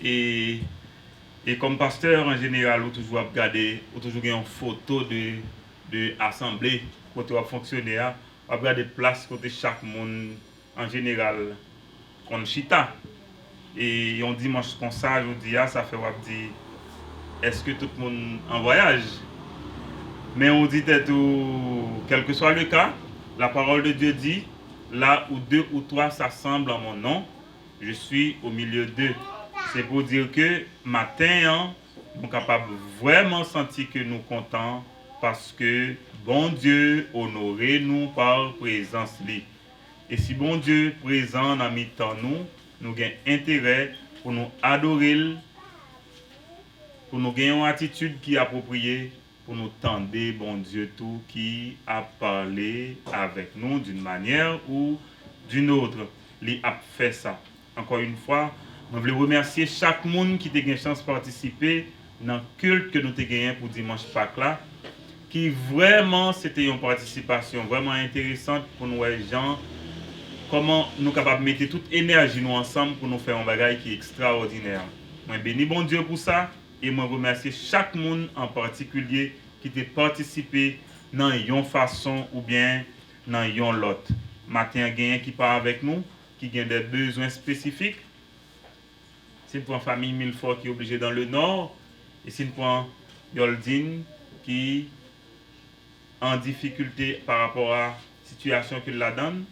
Et, et comme pasteur en général, on toujours regarder, on toujours une photo de assemblée côté on fonctionner, on regarder place côté chaque monde en général on chita. Et on dimanche comme ça, je dis ça fait on dit est-ce que tout le monde en voyage? Mais on dit tout, quel que soit le cas, la parole de Dieu dit là où deux ou trois s'assemblent en mon nom, je suis au milieu d'eux. C'est pour dire que matin, nous sommes capables vraiment sentir que nous contents parce que bon Dieu honoré nous par présence. Et si bon Dieu présent dans mi-temps nous avons intérêt pour nous adorer, pour nous gagner une attitude qui est appropriée, pour nous tendre bon Dieu tout qui a parlé avec nous d'une manière ou d'une autre. Il a fait ça. Encore une fois, je voulais remercier chaque monde qui a eu la chance de participer dans le culte que nous avons gagné pour dimanche Pâques là, qui vraiment c'était une participation vraiment intéressante pour nous les gens. Comment nous sommes capables de mettre toute énergie nous ensemble pour nous faire un bagage qui est extraordinaire. Je bénis bon Dieu pour ça et je remercie chaque monde en particulier qui a participé dans une façon ou bien dans une autre. Matin, il y a qui part avec nous, qui a des besoins spécifiques. Si nous prenons famille Milfort qui est obligée dans le nord, et si nous prenons Yoldine qui est en difficulté par rapport à la situation qu'il la donne,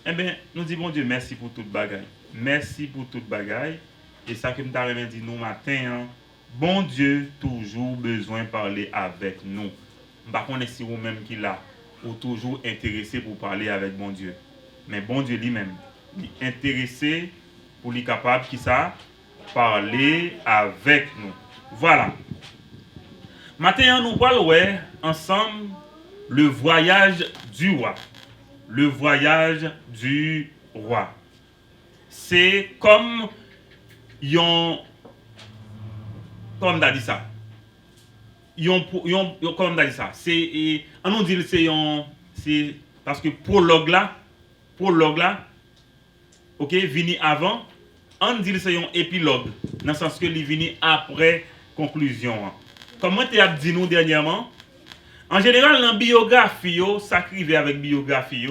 eh bien, nous disons bon Dieu, merci pour toute bagaille. Merci pour toute bagaille. Et ça que nous avons dit nous matin, bon Dieu, toujours besoin de parler avec nous. Par contre, si vous-même qui là, ou toujours intéressé pour parler avec bon Dieu. Mais bon Dieu lui-même, il est intéressé pour lui capable qui ça parler avec nous. Voilà. Maintenant, nous parlons ensemble le voyage du roi. Le voyage du roi. C'est comme yon comme on a dit ça. Comme on a dit ça. C'est on dit c'est parce que prologue là, OK, vini avant, on dit c'est un épilogue dans le sens que il vini après conclusion. Comme moi t'ai dit nous dernièrement, en général dans biographie ça crive avec biographie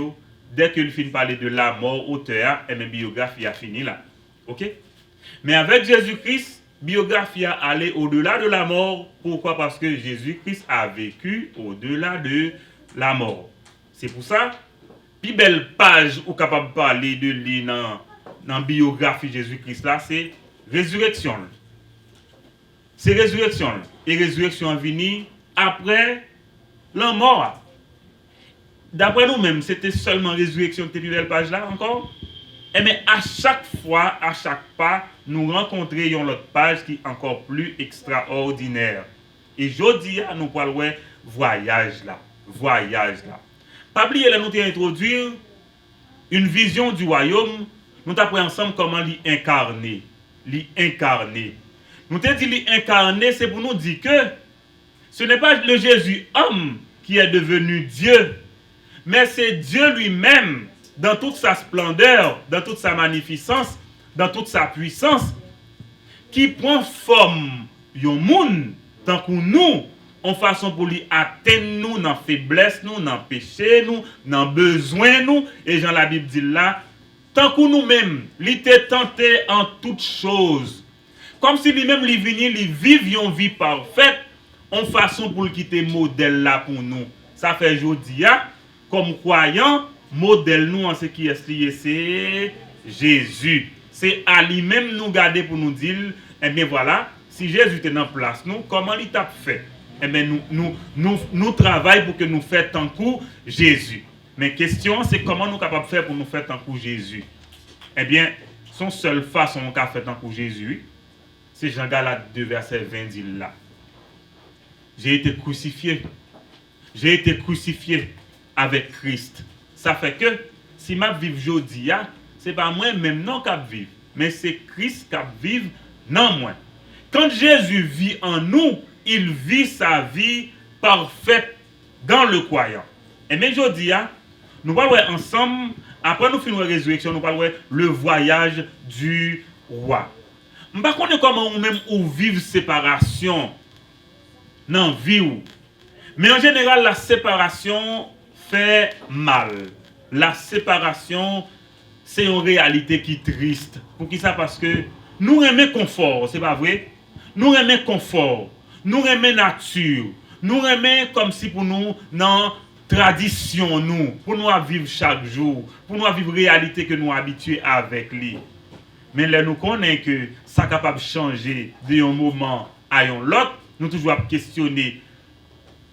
dès que le film parler de la mort auteur et même biographie a fini là. OK? Mais avec Jésus-Christ, biographie a allé au-delà de la mort. Pourquoi? Parce que Jésus-Christ a vécu au-delà de la mort. C'est pour ça, plus belle page ou capable de parler de lui dans la biographie de Jésus-Christ là, c'est résurrection. C'est résurrection. Et résurrection venue après la mort. D'après nous-mêmes, c'était seulement résurrection de cette belle page là encore. Et mais à chaque fois, à chaque pas, nous rencontrions l'autre page qui est encore plus extraordinaire. Et aujourd'hui, nous parlons voyage là. Voyage là. Pas oublier là, nous introduire une vision du royaume. Nous t'apprenons ensemble comment l'incarner. L'incarner. Nous t'avons dit l'incarner, c'est pour nous dire que ce n'est pas le Jésus homme qui est devenu Dieu, mais c'est Dieu lui-même dans toute sa splendeur, dans toute sa magnificence, dans toute sa puissance, qui prend forme yon moun, tant que nous, en façon pour lui atteindre nous, dans faiblesse nous, dans péché nous, dans besoin nous, et Jean la Bible dit là, tant que nous-mêmes, il était tenté en toutes choses, comme si lui-même, il venait, il vivait une vie parfaite, en façon pour lui quitter modèle là pour nous. Ça fait aujourd'hui, comme croyant, modèle nous en ce qui est lié, c'est Jésus. C'est à lui-même nous garder pour nous dire, eh bien voilà, si Jésus était dans place, nous, comment il t'a fait? Eh bien nous travaillons pour que nous fassions tant coup Jésus. Mais question, c'est comment nous sommes capables de faire pour nous faire tant coup Jésus? Eh bien, son seule façon qu'a fait pour Jésus, c'est Jean Galate 2, verset 20 dit là. J'ai été crucifié. J'ai été crucifié avec Christ. Ça fait que si je vis aujourd'hui, ce n'est pas moi-même non qui vive, mais c'est Christ qui vive non moi. Quand Jésus vit en nous, il vit sa vie parfaite dans le croyant. Et même aujourd'hui, nous parlons ensemble, après nous finissons la résurrection, nous parlons le voyage du roi. Je ne sais pas comment ou même ou vivre séparation dans la vie. Mais en général, la séparation fait mal. La séparation, c'est une réalité qui est triste. Pour qui ça? Parce que nous aimons confort, c'est pas vrai? Nous aimons confort, nous aimons nature, nous aimons comme si pour nous, dans tradition, nous, pour nous vivre chaque jour, pour nous vivre réalité que nous habitués avec lui. Mais là, nous connaissons que ça est capable de changer d'un moment à un autre, nous toujours questionner.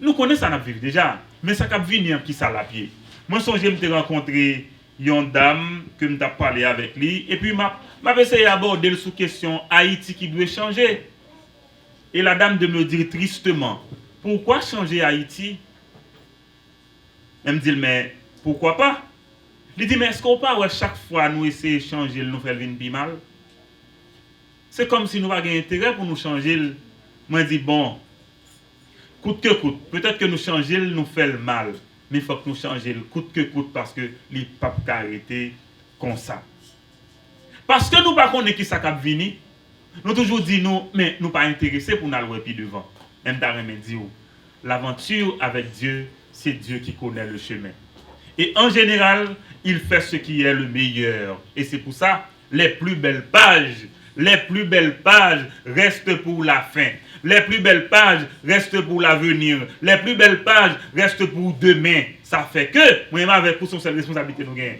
Nous connaissons ça, nous vivons déjà, mais ça peut venir qui ça la pied. Moi, je me rencontré une dame que je parlé avec lui, et puis je essayé d'aborder sous question Haïti qui doit changer. Et la dame de me dire tristement, pourquoi changer Haïti? Elle me dit, mais pourquoi pas? Il dit, mais est-ce qu'on pas chaque fois nous essayer de changer, nous faire venir plus mal? C'est comme si nous n'avions pas intérêt pour nous changer. Moi, je dis, bon, coûte que coûte, peut-être que nous changer, nous fait le mal. Mais il faut que nous changions coûte que coûte parce que les papes arrêter comme ça. Parce que nous ne connaissons pas qui ça va venir. Nous toujours dit nous, mais nous pas intéressés pour nous aller plus devant. Même Darren dit, l'aventure avec Dieu, c'est Dieu qui connaît le chemin. Et en général, il fait ce qui est le meilleur. Et c'est pour ça, les plus belles pages restent pour la fin. Les plus belles pages restent pour l'avenir. Les plus belles pages restent pour demain. Ça fait que, moi-même avec pour son seule responsabilité nous gagnons.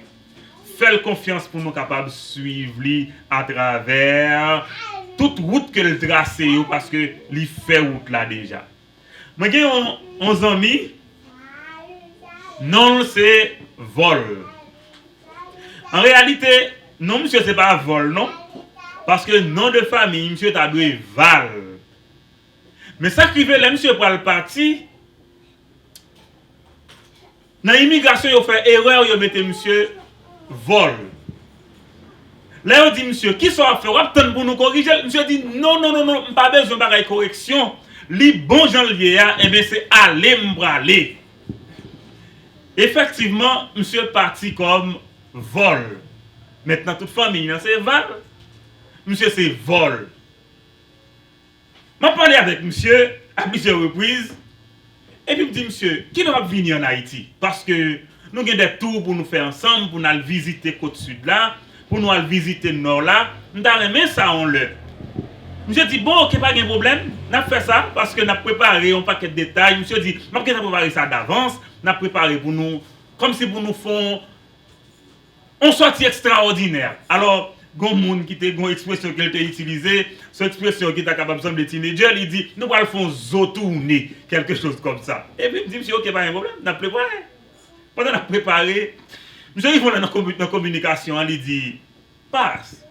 Faites confiance pour nous capables de suivre lui à travers toute route que le tracé parce que lui fait route là déjà. Moi j'ai 11 amis. Non, c'est vol. En réalité, non monsieur c'est pas vol non parce que nom de famille monsieur t'a doué Val. Mais ça qui veut là monsieur pour le parti dans l'immigration il fait erreur il mette monsieur vol. Là, on dit, monsieur, qui sont à faire? On pour nous corriger. Monsieur dit, non, pas besoin de correction. Les bons gens liés, eh bien, c'est aller m'braler. Effectivement, monsieur est parti comme vol. Maintenant, toute famille, c'est val. Monsieur, c'est vol. Je parlé avec monsieur à plusieurs reprises. Et puis, je dis, monsieur, qui doit venir en Haïti? Parce que nous avons des tours pour nous faire ensemble, pour nous aller visiter Côte-Sud là, pour nous aller visiter Nord là. Nous avons ça en le. Monsieur dit, bon, ok, pas de problème. Nous avons fait ça parce que nous avons préparé un paquet de détails. Monsieur dit, nous avons préparé ça d'avance. Nous avons préparé pour nous, comme si pour nous font une sortie extraordinaire. Alors, il y a un qui a une expression qu'il a utilisée, cette expression qui est capable de teenager, il dit, nous allons faire zotourner, quelque chose comme ça. Et puis, il dit, monsieur, ok, pas de problème, nous avons préparé. Pendant qu'on a préparé, monsieur, il faut dans la communication, il dit, passe.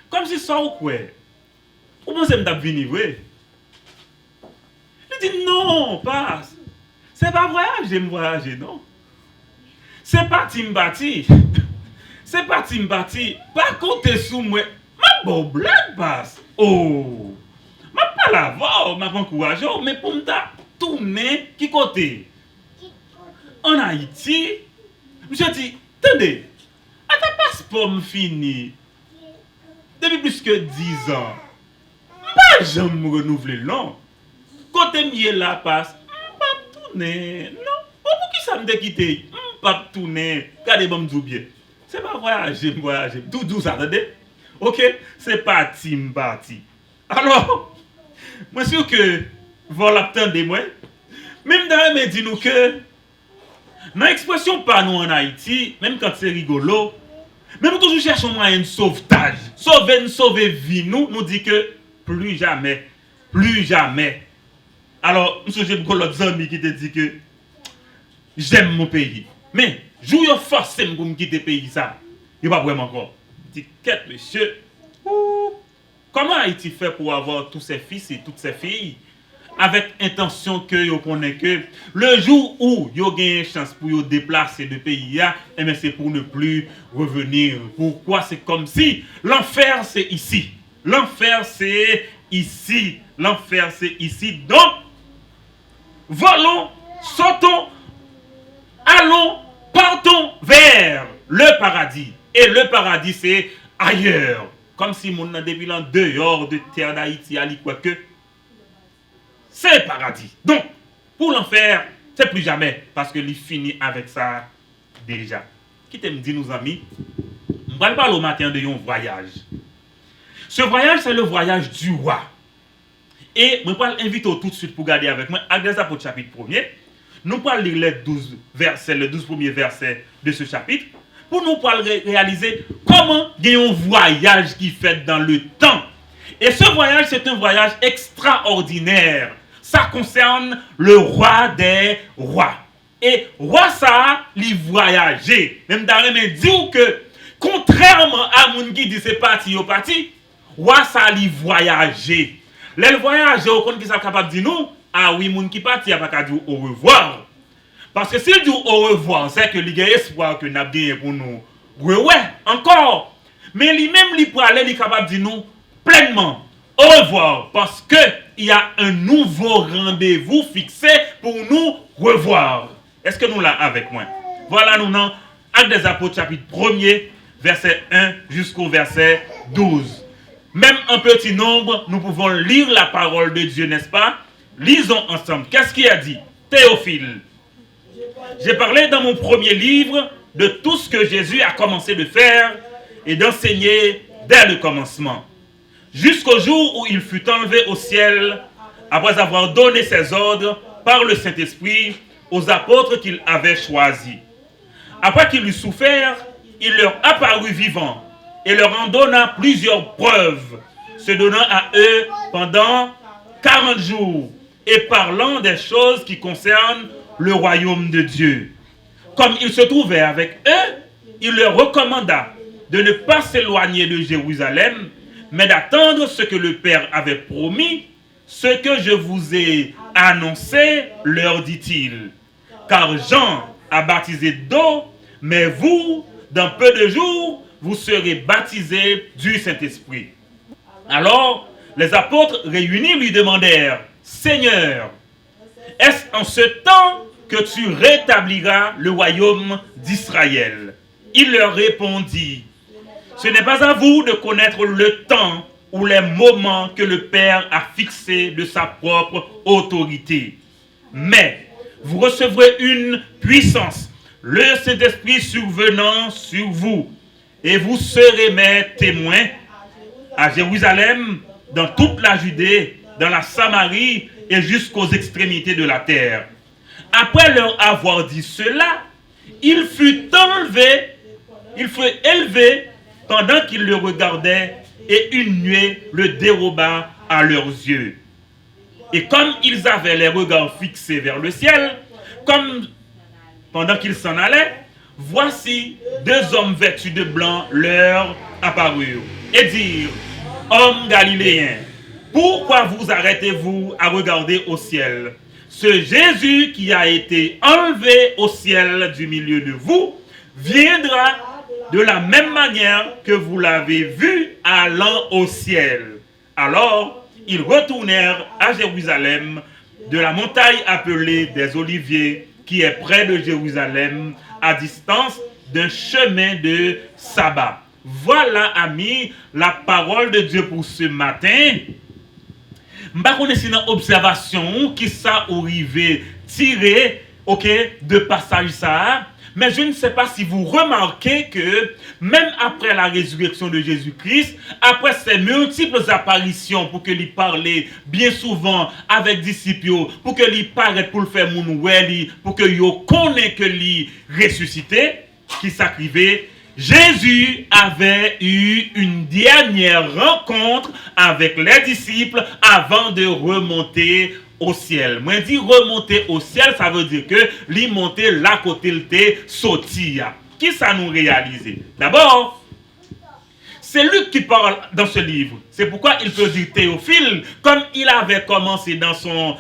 Comme si ça ou quoi? Ou pensez que je vais venir, oui? Il dit, non, passe. C'est pas voyager, me voyager, non. C'est pas Timbati. C'est pas Timbati. Pas compter sous moi. Ma bonne blague passe. Oh. Ma pas la voir, ma encourage, mais pour me tourner, qui côté? En Haïti, monsieur dit, attendez, à ta passeport me fini. Depuis plus que 10 ans. Pas jamais me renouveler, non. Côté mieux là passe. Pas tourner. Non. Pour qui ça me déquitte? Pas tourner. Regardez, bon, me bien. C'est pas voyager. Tout ça, attendez. Ok? C'est pas Timbati. Alors, moi, sûr que, voilà, attendez-moi. Même dans les dit nous que, dans l'expression pas nous en Haïti, même quand c'est rigolo, mais nous toujours cherchons un moyen de sauvetage. Sauver vie, nous dit que plus jamais. Alors, j'ai beaucoup d'autres amis qui te dit que j'aime mon pays. Mais, joue forcé pour me quitter le pays, ça. Il n'y a pas vraiment encore. petite quête, monsieur. Ouh. Comment Haïti fait pour avoir tous ses fils et toutes ses filles? Avec intention que vous connaissez que le jour où vous avez une chance pour vous déplacer de pays, c'est pour ne plus revenir. Pourquoi? C'est comme si l'enfer c'est ici. L'enfer c'est ici. L'enfer c'est ici. Donc, volons, sautons, allons, partons vers le paradis. Et le paradis c'est ailleurs. Comme si mon depuis l'an dehors de terre d'Haïti, à quoi que. C'est paradis. Donc, pour l'enfer, c'est plus jamais. Parce que il finit avec ça déjà. Qui t'aime dit, nos amis? On va parler au matin de un voyage. Ce voyage, c'est le voyage du roi. Et je vais inviter tout de suite pour garder avec moi, Actes des Apôtres chapitre 1er. Nous allons lire les 12 versets, les 12 premiers versets de ce chapitre. Pour nous réaliser comment il y a un voyage qui fait dans le temps. Et ce voyage, c'est un voyage extraordinaire. Ça concerne le roi des rois. Et roi ça, il voyageait. Même dans les dit que, contrairement à mon qui dit c'est parti au parti, roi ça, il voyageait. Les voyages, au compte qui sont capables de dire nous, ah oui, mon qui parti, il n'y a pas qu'à dire au revoir. Parce que s'il dit au revoir, c'est que il y a espoir que nous avons gagné pour nous. Ouais, encore. Mais lui-même, il peut aller, il est capable de dire nous pleinement au revoir. Parce que il y a un nouveau rendez-vous fixé pour nous revoir. Est-ce que nous l'avons avec moi? Voilà, nous dans Actes des Apôtres, chapitre 1er, verset 1 jusqu'au verset 12. Même un petit nombre, nous pouvons lire la parole de Dieu, n'est-ce pas? Lisons ensemble. Qu'est-ce qu'il a dit? Théophile. J'ai parlé dans mon premier livre de tout ce que Jésus a commencé de faire et d'enseigner dès le commencement, jusqu'au jour où il fut enlevé au ciel, après avoir donné ses ordres par le Saint-Esprit aux apôtres qu'il avait choisis. Après qu'il eut souffert, il leur apparut vivant et leur en donna plusieurs preuves, se donnant à eux pendant 40 jours et parlant des choses qui concernent le royaume de Dieu. Comme il se trouvait avec eux, il leur recommanda de ne pas s'éloigner de Jérusalem, mais d'attendre ce que le Père avait promis, ce que je vous ai annoncé, leur dit-il. Car Jean a baptisé d'eau, mais vous, dans peu de jours, vous serez baptisés du Saint-Esprit. Alors, les apôtres réunis lui demandèrent, Seigneur, est-ce en ce temps que tu rétabliras le royaume d'Israël? Il leur répondit, ce n'est pas à vous de connaître le temps ou les moments que le Père a fixés de sa propre autorité. Mais vous recevrez une puissance, le Saint-Esprit survenant sur vous, et vous serez mes témoins à Jérusalem, dans toute la Judée, dans la Samarie et jusqu'aux extrémités de la terre. Après leur avoir dit cela, il fut élevé pendant qu'ils le regardaient, et une nuée le déroba à leurs yeux. Et comme ils avaient les regards fixés vers le ciel, comme pendant qu'ils s'en allaient, voici deux hommes vêtus de blanc leur apparurent et dirent, hommes galiléens, pourquoi vous arrêtez-vous à regarder au ciel? Ce Jésus qui a été enlevé au ciel du milieu de vous viendra de la même manière que vous l'avez vu allant au ciel. Alors, ils retournèrent à Jérusalem, de la montagne appelée des Oliviers, qui est près de Jérusalem, à distance d'un chemin de sabbat. Voilà, amis, la parole de Dieu pour ce matin. Je ne sais pas si dans l'observation qui ça arrivé tiré de passage ça, mais je ne sais pas si vous remarquez que même après la résurrection de Jésus-Christ, après ses multiples apparitions pour que lui parlait bien souvent avec disciples, pour que lui paraisse pour le faire mon oueli, pour que yo connaisse que lui ressuscité, qui s'acrivait, Jésus avait eu une dernière rencontre avec les disciples avant de remonter au ciel. Moi, dit remonter au ciel, ça veut dire que lui monter là côté le sorti. Qui ça nous réalise? D'abord, c'est Luc qui parle dans ce livre. C'est pourquoi il peut dire Théophile, comme il avait commencé dans son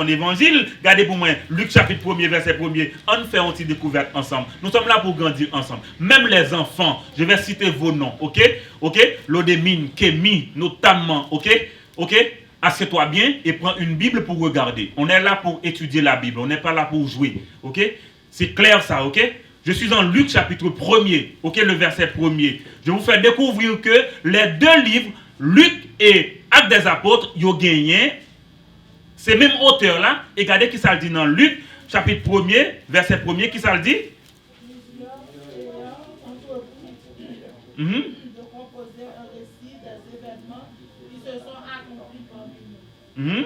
évangile. Regardez pour moi, Luc chapitre 1er, verset 1er. On fait une petite découverte ensemble. Nous sommes là pour grandir ensemble. Même les enfants, je vais citer vos noms, ok? Lodémine, Kémy, notamment, ok? Assieds-toi bien et prends une Bible pour regarder. On est là pour étudier la Bible, on n'est pas là pour jouer, ok? C'est clair ça, ok? Je suis en Luc chapitre 1er, ok, le verset 1er. Je vous fais découvrir que les deux livres, Luc et Actes des Apôtres, ils ont gagné ces mêmes auteurs-là. Et regardez qui ça le dit dans Luc chapitre 1er, verset 1er, qui ça le dit? De composer un récit des événements qui se sont accomplis parmi nous.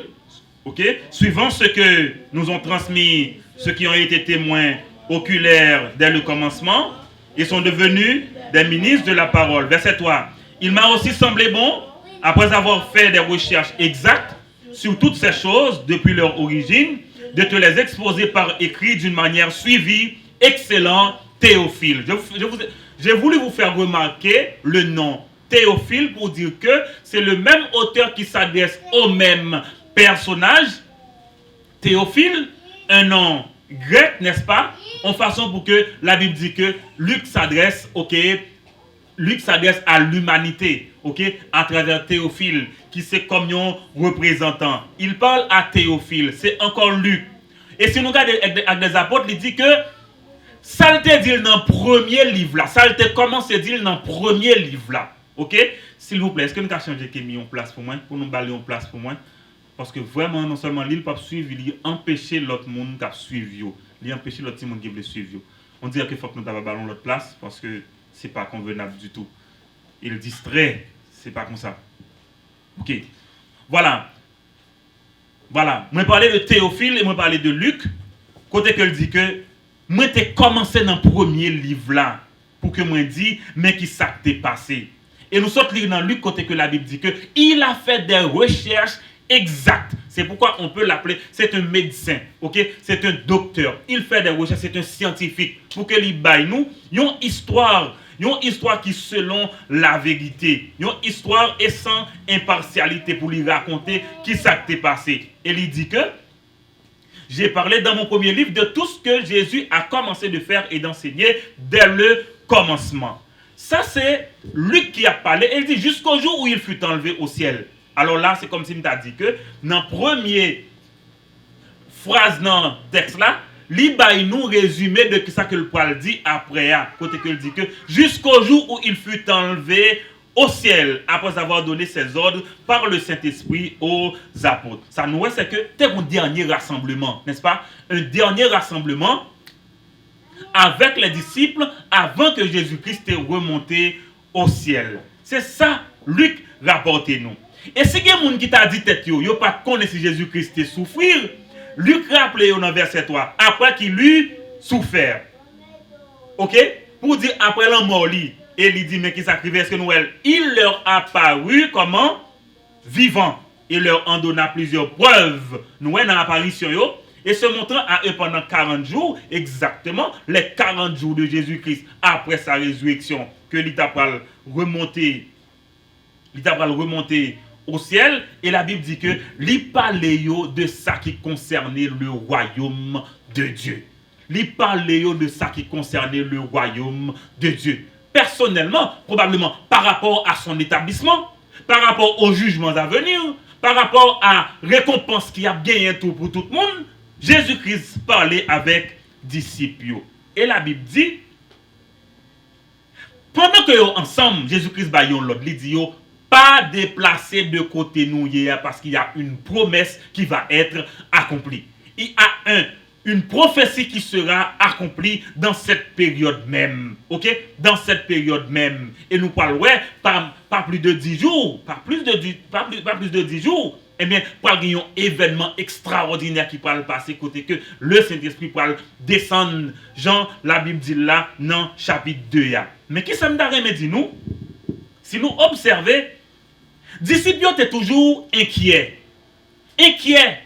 Ok. Suivant ce que nous ont transmis ceux qui ont été témoins oculaires dès le commencement, ils sont devenus des ministres de la parole. Verset 3. Il m'a aussi semblé bon, après avoir fait des recherches exactes sur toutes ces choses depuis leur origine, de te les exposer par écrit d'une manière suivie, excellent Théophile. J'ai voulu vous faire remarquer le nom Théophile pour dire que c'est le même auteur qui s'adresse au même personnage. Théophile, un nom grec, n'est-ce pas? En façon pour que la Bible dit que Luc s'adresse, Luc s'adresse à l'humanité, à travers Théophile, qui c'est comme un représentant. Il parle à Théophile, c'est encore Luc. Et si nous regardons avec des apôtres, il dit que ça te dit dans le premier livre là, ça te commence à dire dans le premier livre là, ok? S'il vous plaît, est-ce que nous avons changé qui mis en place pour moi, pour nous balayer en place pour moi? Parce que vraiment, non seulement l'île peut suivre, il empêcher l'autre monde qui suivre, il empêcher l'autre monde qui veut suivre. On dirait qu'il faut que nous avons ballon l'autre place parce que c'est pas convenable du tout. Il distrait, c'est pas comme ça. Ok, voilà. Moi parler de Théophile et moi parler de Luc, côté qu'elle dit que moi t'ai commencé dans le premier livre là pour que moi dit mais qui ça t'est passé. Et nous sommes lire dans Luc côté que la Bible dit que il a fait des recherches exactes. C'est pourquoi on peut l'appeler, c'est un médecin, ok? C'est un docteur. Il fait des recherches, c'est un scientifique pour que il baille nous une histoire qui selon la vérité, une histoire et sans impartialité pour lui raconter qui ça t'est passé. Et il dit que j'ai parlé dans mon premier livre de tout ce que Jésus a commencé de faire et d'enseigner dès le commencement. Ça, c'est Luc qui a parlé. Il dit jusqu'au jour où il fut enlevé au ciel. Alors là, c'est comme si il t'a dit que dans la première phrase dans le texte là, il nous résumé de ce que le Paul dit après. Côté qu'il dit que jusqu'au jour où il fut enlevé au ciel, après avoir donné ses ordres par le Saint-Esprit aux apôtres. Ça nous c'est que c'était un dernier rassemblement, n'est-ce pas? Un dernier rassemblement avec les disciples avant que Jésus-Christ est remonté au ciel. C'est ça, Luc rapporte nous. Et si il y a des gens qui t'a dit tête yo, yo pas connaît si Jésus-Christ est souffrir, Luc rappelle dans verset 3, après qu'il lui souffert. OK? Pour dire après la mort li, et il dit mais qui s'acrivait est-ce que nous il leur a apparu comment vivant. Il leur en donna plusieurs preuves. Nous dans l'apparition yo et se montrant à eux pendant 40 jours, exactement les 40 jours de Jésus-Christ après sa résurrection que l'État va remonter au ciel, et la Bible dit que il parlait de ça qui concernait le royaume de Dieu. Il parlait de ça qui concernait le royaume de Dieu. Personnellement, probablement par rapport à son établissement, par rapport aux jugements à venir, par rapport à la récompense qui a bientôt pour tout le monde, Jésus-Christ parlait avec disciples. Et la Bible dit, pendant que ensemble, Jésus-Christ va l'autre, il dit pas déplacer de côté nous hier parce qu'il y a une promesse qui va être accomplie. Il y a une prophétie qui sera accomplie dans cette période même. OK? Dans cette période même. Et nous parlons, pas plus de 10 jours, pas plus de 10 jours, eh bien, par un événement extraordinaire qui va passer côté que le Saint-Esprit va descendre, Jean, la Bible dit là, dans chapitre 2. Mais qui ça me dit nous? Si nous observons, disciples étaient toujours inquiets. Inquiets.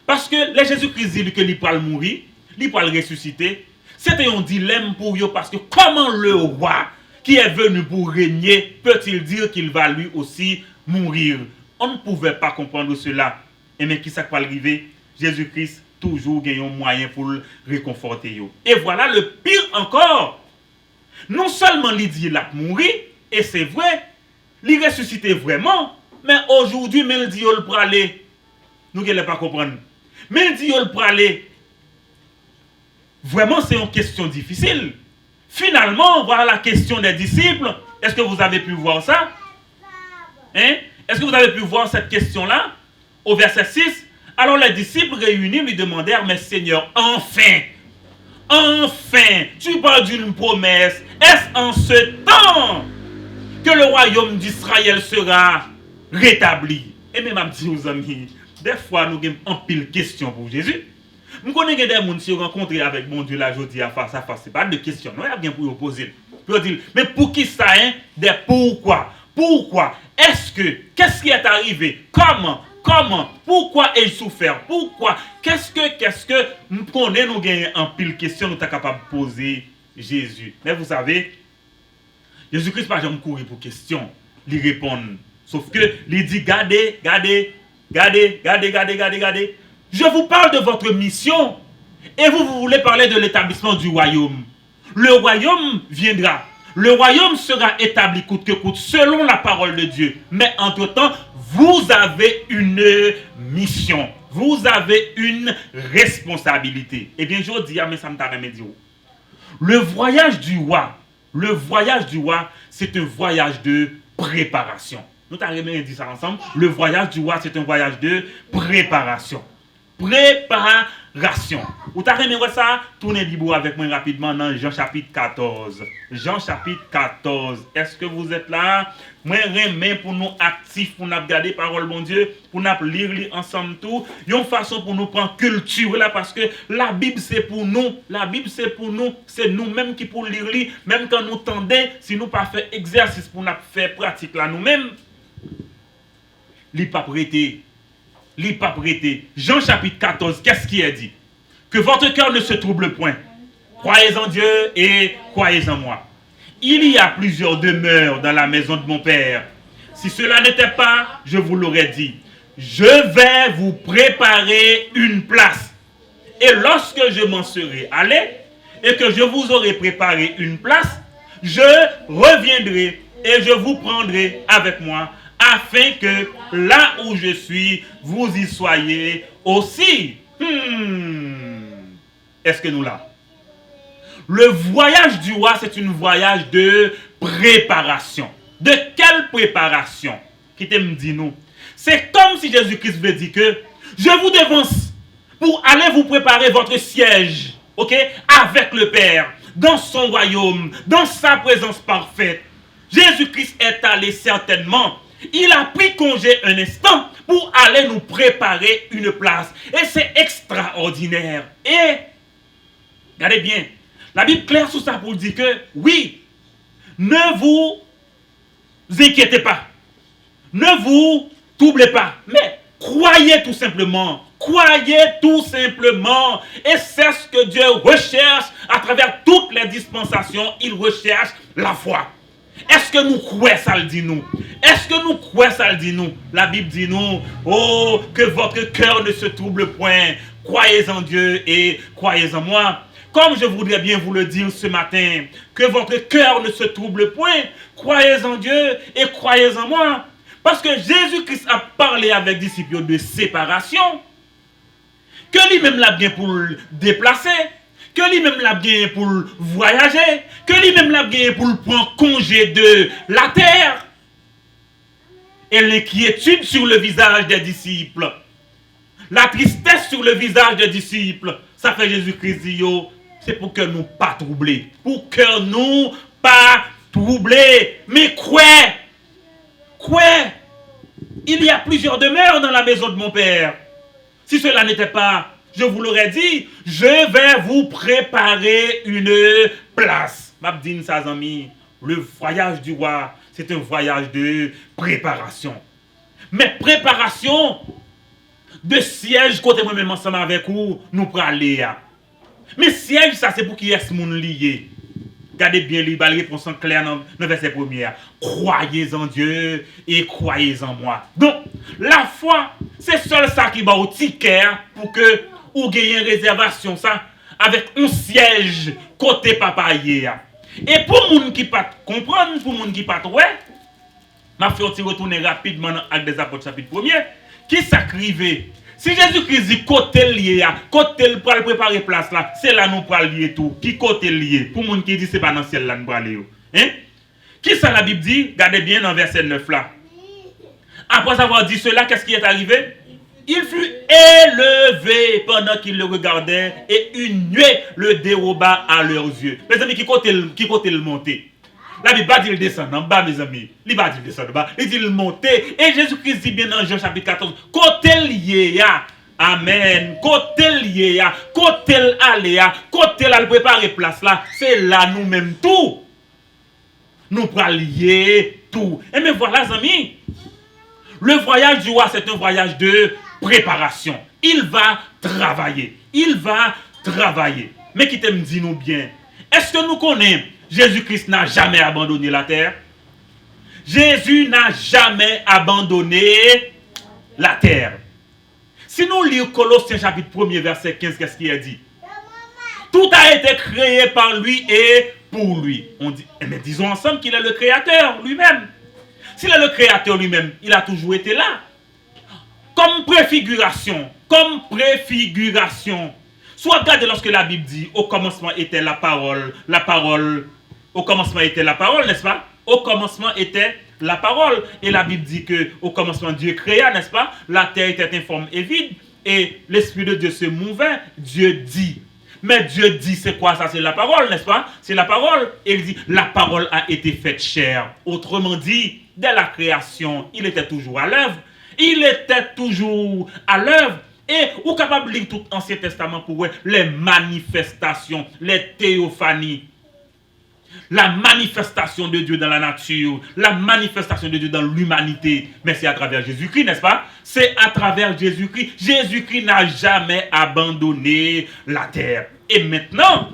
Parce que les Jésus-Christ dit qu'il va mourir, il va ressusciter. C'était un dilemme pour eux parce que comment le roi qui est venu pour régner, peut-il dire qu'il va lui aussi mourir? On ne pouvait pas comprendre cela. Et mais qui ça va arriver? Jésus-Christ toujours gagne un moyen pour le réconforter. Et voilà le pire encore. Non seulement il dit qu'il a mouru, et c'est vrai, il ressuscité vraiment, mais aujourd'hui, il dit qu'il peut aller. Nous ne pas comprendre. Mais il dit qu'il peut aller. Vraiment, c'est une question difficile. Finalement, voilà la question des disciples. Est-ce que vous avez pu voir ça? Hein? Est-ce que vous avez pu voir cette question-là? Au verset 6, alors les disciples réunis lui demandèrent, mais Seigneur, enfin, tu parles d'une promesse. Est-ce en ce temps que le royaume d'Israël sera rétabli? Et même à dire aux amis, des fois nous avons un pile question pour Jésus. Nous connaissons des gens qui se rencontrent avec mon Dieu là, je dis à face à face. Ce n'est pas de question, non, il y a bien pour vous poser. Pour dire, mais pour qui ça, hein? Des pourquoi? Pourquoi? Qu'est-ce qui est arrivé? Comment? Pourquoi ai-je souffert? Pourquoi? Qu'est-ce que nous connaissons, nous gagnons en pile question, nous sommes capables de poser Jésus. Mais vous savez, Jésus-Christ n'a pas jamais couru pour question, il répond. Sauf que, il dit, regardez. Je vous parle de votre mission et vous voulez parler de l'établissement du royaume. Le royaume viendra. Le royaume sera établi coûte que coûte selon la parole de Dieu. Mais entre-temps, vous avez une mission. Vous avez une responsabilité. Eh bien, je dis, mais ça me t'a dit. Le voyage du roi, c'est un voyage de préparation. Nous t'avons dit ça ensemble. Le voyage du roi, c'est un voyage de préparation. Préparation. Vous t'avez aimé ça? Tournez Bible avec moi rapidement dans Jean chapitre 14. Jean chapitre 14. Est-ce que vous êtes là? Moi, remets pour nous actifs, pour nous regarder la parole de Dieu, pour nous lire ensemble tout. Il y a une façon pour nous prendre culture là, parce que la Bible c'est pour nous. La Bible c'est pour nous. C'est nous-mêmes qui pour lire, même quand nous tendons, si nous pas fait exercice pour nous faire pratique là nous-mêmes, pas prêté. Jean chapitre 14, qu'est-ce qui est dit? Que votre cœur ne se trouble point. Croyez en Dieu et croyez en moi. Il y a plusieurs demeures dans la maison de mon Père. Si cela n'était pas, je vous l'aurais dit. Je vais vous préparer une place. Et lorsque je m'en serai allé et que je vous aurai préparé une place, je reviendrai et je vous prendrai avec moi, afin que là où je suis, vous y soyez aussi. Est-ce que nous là? Le voyage du roi, c'est un voyage de préparation. De quelle préparation? Qui te me dit nous? C'est comme si Jésus-Christ veut dire que je vous devance pour aller vous préparer votre siège, ok, avec le Père, dans son royaume, dans sa présence parfaite. Jésus-Christ est allé certainement. Il a pris congé un instant pour aller nous préparer une place. Et c'est extraordinaire. Et, regardez bien, la Bible claire sur ça pour dire que, oui, ne vous inquiétez pas. Ne vous troublez pas. Mais croyez tout simplement. Croyez tout simplement. Et c'est ce que Dieu recherche à travers toutes les dispensations. Il recherche la foi. Est-ce que nous croyons ça le dit nous? Est-ce que nous croyons ça le dit nous? La Bible dit nous, oh, que votre cœur ne se trouble point. Croyez en Dieu et croyez en moi. Comme je voudrais bien vous le dire ce matin, que votre cœur ne se trouble point. Croyez en Dieu et croyez en moi. Parce que Jésus-Christ a parlé avec les disciples de séparation. Que lui-même l'a bien pour le déplacer. Que lui-même l'a bien pour voyager, que lui-même l'a bien pour prendre congé de la terre. Et l'inquiétude sur le visage des disciples, la tristesse sur le visage des disciples, ça fait Jésus-Christ dit, c'est pour que nous pas troubler. Pour que nous pas troubler. Mais quoi? Il y a plusieurs demeures dans la maison de mon Père. Si cela n'était pas, je vous l'aurais dit, je vais vous préparer une place. M'abdine, sa amis, le voyage du roi, c'est un voyage de préparation. Mais préparation de siège, côté moi-même ensemble avec vous, nous prenons aller. Mais siège, ça c'est pour qui est-ce mon lié. Regardez bien, il va réponse en clair dans le verset premier. Croyez en Dieu et croyez en moi. Donc, la foi, c'est seul ça qui va au ticket pour que vous ayez une réservation ça avec un siège côté papa hier. Et pour les gens qui ne comprennent pas, pour les gens qui ne comprennent pas, je vais retourner rapidement avec des apôtres chapitre 1er. Qui s'acrivait? Si Jésus-Christ dit côté lié, côté le pour préparer place là, c'est là nous pour lier tout. Qui côté lié? Pour les gens qui disent c'est pas dans le ciel là nous pour aller. Hein? Qui ça la Bible dit? Regardez bien dans verset 9 là. Après avoir dit cela, qu'est-ce qui est arrivé? Il fut élevé pendant qu'ils le regardaient et une nuée le déroba à leurs yeux. Mes amis, qui côté le monter? La Bible dit le descend en bas, mes amis. Il va dire le descend en bas. Il dit le monter. Et Jésus-Christ dit bien dans Jean chapitre 14, côté lié, amen. Côté lié, côté aller, côté là, le préparer place là, c'est là nous-mêmes tout. Nous prenons lier tout. Et mais voilà, amis. Le voyage du roi, c'est un voyage de préparation. Il va travailler. Il va travailler. Mais qui t'aime dit nous bien, est-ce que nous connaissons Jésus-Christ n'a jamais abandonné la terre? Jésus n'a jamais abandonné la terre. Si nous lisons Colossiens chapitre 1er verset 15, qu'est-ce qu'il a dit? Tout a été créé par lui et pour lui. On dit, mais disons ensemble qu'il est le créateur lui-même. S'il est le créateur lui-même, il a toujours été là. Comme préfiguration. Soit regardez lorsque la Bible dit, au commencement était la parole, au commencement était la parole, n'est-ce pas? Au commencement était la parole. Et la Bible dit que au commencement Dieu créa, n'est-ce pas? La terre était informe et vide. Et l'Esprit de Dieu se mouvait. Dieu dit. Mais Dieu dit, c'est quoi ça? C'est la parole, n'est-ce pas? C'est la parole. Et il dit, la parole a été faite chair. Autrement dit, dès la création, il était toujours à l'œuvre. Il était toujours à l'œuvre. Et vous êtes capable de lire tout l'Ancien Testament pour voir les manifestations, les théophanies. La manifestation de Dieu dans la nature, la manifestation de Dieu dans l'humanité. Mais c'est à travers Jésus-Christ, n'est-ce pas? C'est à travers Jésus-Christ. Jésus-Christ n'a jamais abandonné la terre. Et maintenant,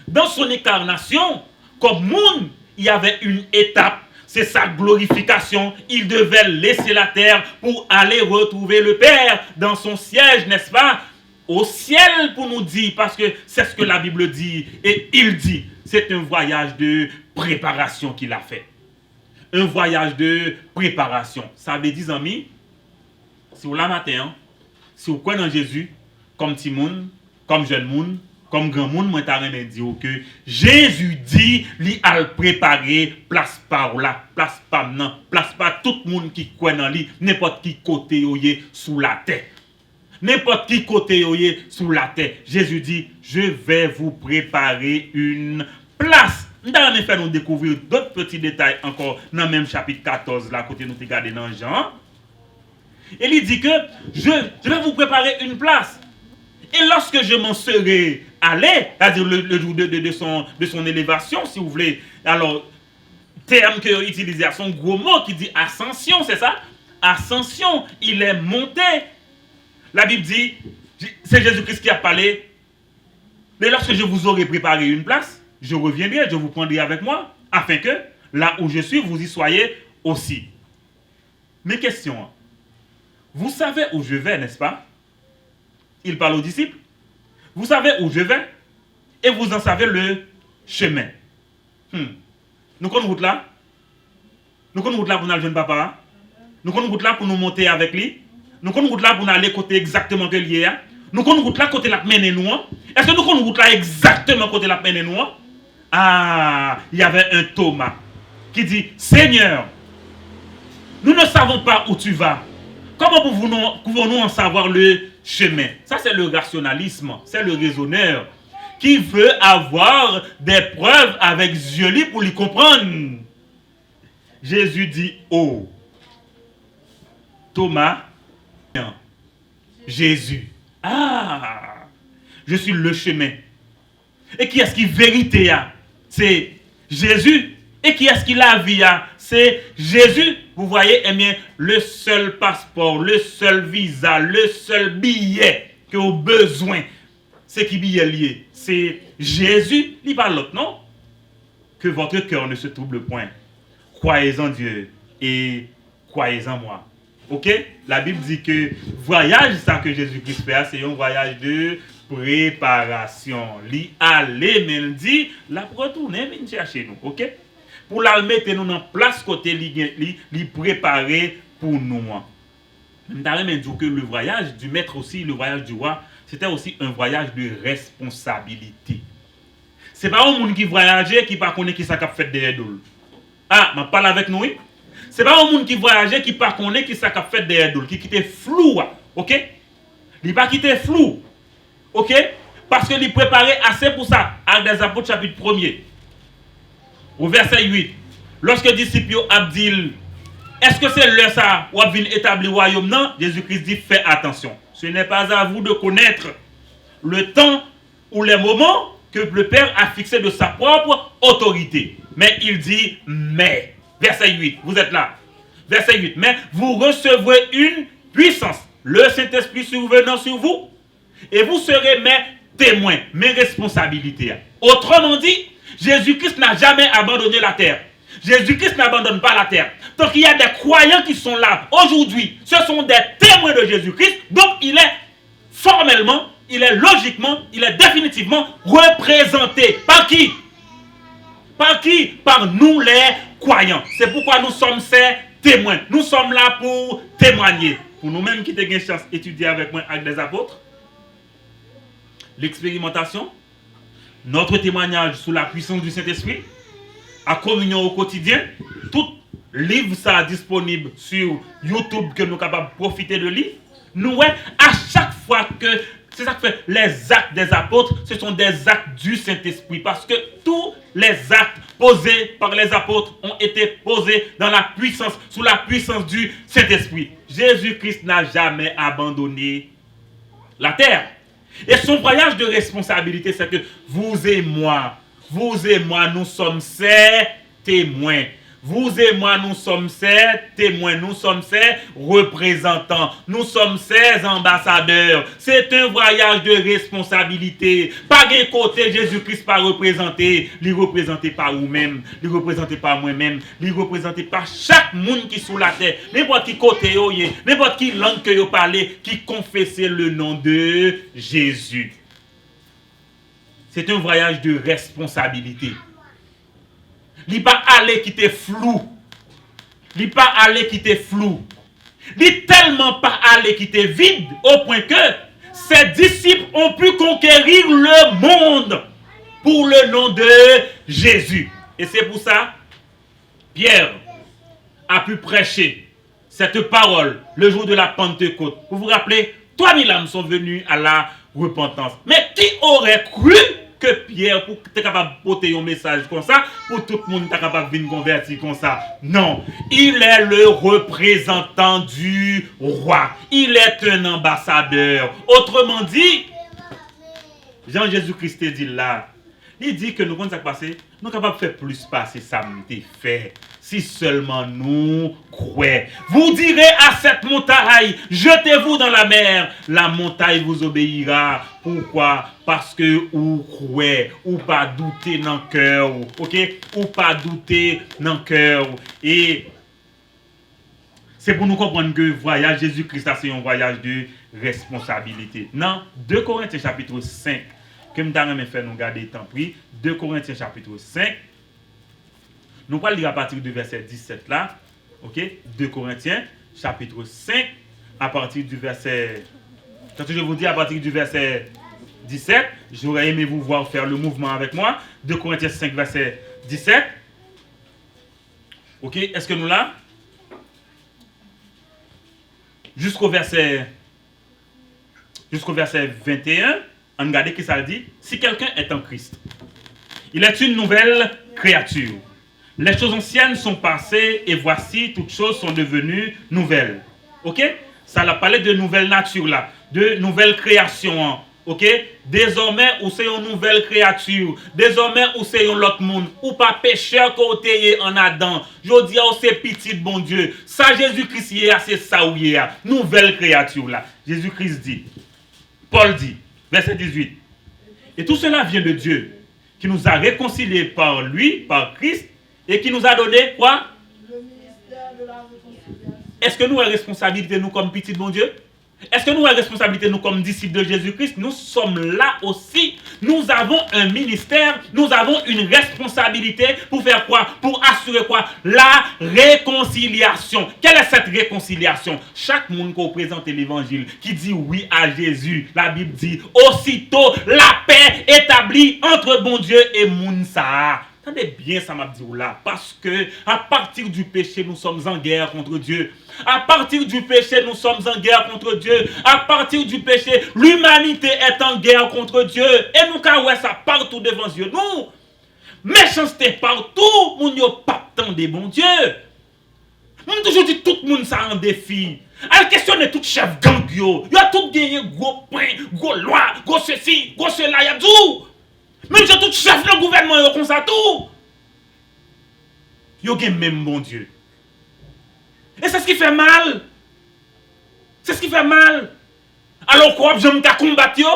dans son incarnation, comme monde, il y avait une étape. C'est sa glorification. Il devait laisser la terre pour aller retrouver le Père dans son siège, n'est-ce pas? Au ciel pour nous dire, parce que c'est ce que la Bible dit. Et il dit, c'est un voyage de préparation qu'il a fait. Un voyage de préparation. Ça veut dire, amis, si vous la matin, si vous croyez en Jésus, comme petit monde, comme jeune monde, comme grand monde, moi t'arrête dire que Jésus dit, lui a préparé place par là, place par non, place par tout le monde qui croit dans lui, n'importe qui côté yoye sous la terre. N'importe qui côté yoye sous la terre. Jésus dit, je vais vous préparer une place. Nous allons faire nous découvrir d'autres petits détails encore dans le même chapitre 14, là, côté nous regardons dans Jean. Et il dit que je vais vous préparer une place. Et lorsque je m'en serai allé, c'est-à-dire le jour de son élévation, si vous voulez, alors, terme qu'il a utilisé, son gros mot qui dit ascension, c'est ça? Ascension, il est monté. La Bible dit, c'est Jésus-Christ qui a parlé, mais lorsque je vous aurai préparé une place, je reviendrai, je vous prendrai avec moi, afin que là où je suis, vous y soyez aussi. Mes questions, vous savez où je vais, n'est-ce pas? Il parle aux disciples. Vous savez où je vais et vous en savez le chemin. Nous connaissons route là. Nous connaissons route là pour nous jeune papa. Nous connaissons route là pour nous monter avec lui. Nous connaissons route là pour nous aller côté exactement que lié. Nous connaissons route là côté la mener nous. Est-ce que nous connaissons route là exactement côté la mener nous? Ah, il y avait un Thomas qui dit, Seigneur, nous ne savons pas où tu vas. Comment pouvons-nous en savoir le chemin? Ça, c'est le rationalisme, c'est le raisonneur qui veut avoir des preuves avec yeux pour lui comprendre. Jésus dit, oh, Thomas, Jésus, ah, je suis le chemin. Et qui est-ce qui vérité a? C'est Jésus. Et qui est-ce qui la vie a? C'est Jésus. Vous voyez, eh bien, le seul passeport, le seul visa, le seul billet que vous avez besoin, c'est qui billet lié? C'est Jésus. Il parle l'autre, non? que votre cœur ne se trouble point. Croyez en Dieu et croyez en moi. Ok? La Bible dit que voyage ça que Jésus-Christ fait, c'est un voyage de préparation. Li aller, mais il dit, la retourner, venir chercher nous. Ok? Pour la mettre nous en place côté li préparer pour nous. Je vais dire que le voyage du maître aussi, le voyage du roi, c'était aussi un voyage de responsabilité. Ce n'est pas un monde qui voyageait qui ne connaît pas qui ça fait derrière nous. Ah, je parle avec nous. Ce n'est pas un monde qui voyageait qui ne connaît pas qui ça fait derrière nous, qui quitte flou. Ok? Il n'a pas quitté flou. Ok? Parce qu'il préparait assez pour ça. Actes des Apôtres, chapitre 1er. Au verset 8. Lorsque les disciples ont dit, est-ce que c'est l'heure ça ou venir établir le royaume? Non, Jésus-Christ dit, faites attention. Ce n'est pas à vous de connaître le temps ou les moments que le Père a fixé de sa propre autorité. Mais il dit, mais. Verset 8, vous êtes là. Verset 8, mais vous recevrez une puissance. Le Saint-Esprit survenant sur vous. Et vous serez mes témoins, mes responsabilités. Autrement dit, Jésus-Christ n'a jamais abandonné la terre. Jésus-Christ n'abandonne pas la terre. Donc il y a des croyants qui sont là aujourd'hui. Ce sont des témoins de Jésus-Christ. Donc il est formellement, il est logiquement, il est définitivement représenté. Par qui? Par qui? Par nous les croyants. C'est pourquoi nous sommes ces témoins. Nous sommes là pour témoigner. Pour nous-mêmes qui avons une chance d'étudier avec moi avec des apôtres, l'expérimentation, notre témoignage sous la puissance du Saint-Esprit, à communion au quotidien, tout livre ça disponible sur YouTube que nous sommes capables de profiter de lire. Nous, à chaque fois que, c'est ça que fait les actes des apôtres, ce sont des actes du Saint-Esprit. Parce que tous les actes posés par les apôtres ont été posés dans la puissance, sous la puissance du Saint-Esprit. Jésus-Christ n'a jamais abandonné la terre. Et son voyage de responsabilité, c'est que vous et moi, nous sommes ses témoins. Vous et moi, nous sommes ses témoins, nous sommes ses représentants, nous sommes ses ambassadeurs. C'est un voyage de responsabilité. Pas de côté Jésus-Christ pas représenté, il est représenté par vous-même, il est représenté par moi-même, il est représenté par chaque monde qui est sous la terre. N'importe qui côté, n'importe qui langue que vous parlez, qui confessez le nom de Jésus. C'est un voyage de responsabilité. Il n'est pas allé qui était flou. Il n'est pas allé qui était flou. Il n'est tellement pas allé qui était vide au point que ses disciples ont pu conquérir le monde pour le nom de Jésus. Et c'est pour ça, Pierre a pu prêcher cette parole le jour de la Pentecôte. Vous vous rappelez, 3000 âmes sont venues à la repentance. Mais qui aurait cru que Pierre, pour être capable de porter un message comme ça, pour tout le monde être capable de venir convertir comme ça? Non, il est le représentant du roi. Il est un ambassadeur. Autrement dit, Jean-Jésus-Christ dit là, il dit que nous, quand ça passe, nous sommes capables de faire plus passer ça, fait. Si seulement nous croyons. Vous direz à cette montagne, jetez-vous dans la mer. La montagne vous obéira. Pourquoi? Parce que vous croyez, ou pas douter dans le cœur. Ok? Ou pas douter dans le cœur. Et c'est pour nous comprendre que le voyage Jésus-Christ, c'est un voyage de responsabilité. Non, 2 Corinthiens chapitre 5. Que nous allons faire nous garder tant pris. 2 Corinthiens chapitre 5. Nous allons lire à partir du verset 17 là. Ok? 2 Corinthiens chapitre 5 à partir du verset. Quand je vous dis à partir du verset 17, j'aurais aimé vous voir faire le mouvement avec moi. 2 Corinthiens 5 verset 17. Ok? Est-ce que nous là? Jusqu'au verset 21. On regarde qui ça dit. Si quelqu'un est en Christ, il est une nouvelle créature. Les choses anciennes sont passées et voici, toutes choses sont devenues nouvelles. Ok? Ça a parlé de nouvelle nature là, de nouvelle création. Ok? Désormais, où c'est une nouvelle créature. Désormais, où c'est un autre monde. Ou pas pécheur côté en Adam. Je dis, oh, c'est petit bon Dieu. Ça, Jésus-Christ, c'est ça où il est. Nouvelle créature là. Jésus-Christ dit. Paul dit. Verset 18. Et tout cela vient de Dieu, qui nous a réconciliés par lui, par Christ, et qui nous a donné quoi? Le ministère de la réconciliation. Est-ce que nous avons responsabilité, nous, comme petits de mon Dieu? Est-ce que nous avons responsabilité, nous, comme disciples de Jésus-Christ? Nous sommes là aussi. Nous avons un ministère, nous avons une responsabilité pour faire quoi? Pour assurer quoi? La réconciliation. Quelle est cette réconciliation? Chaque monde qui représente l'évangile, qui dit oui à Jésus, la Bible dit, aussitôt la paix établie entre bon Dieu et Mounsa. Attendez bien ça m'a dit là, parce que à partir du péché, nous sommes en guerre contre Dieu. À partir du péché, nous sommes en guerre contre Dieu. À partir du péché, l'humanité est en guerre contre Dieu. Et nous, quand ouais, ça partout devant Dieu. Nous, méchanceté partout, nous n'avons pas tant de bon Dieu. Nous toujours dit tout le monde ça en défi. Elle questionne tout chef gang yo. Il a tout gagné, gros point, gros loi, gros ceci, gros cela, il y a tout. Même si tout chef le gouvernement yo comme ça tout. Yo gen même bon Dieu. Et c'est ce qui fait mal. C'est ce qui fait mal. Alors quoi, j'aime ta combattre yo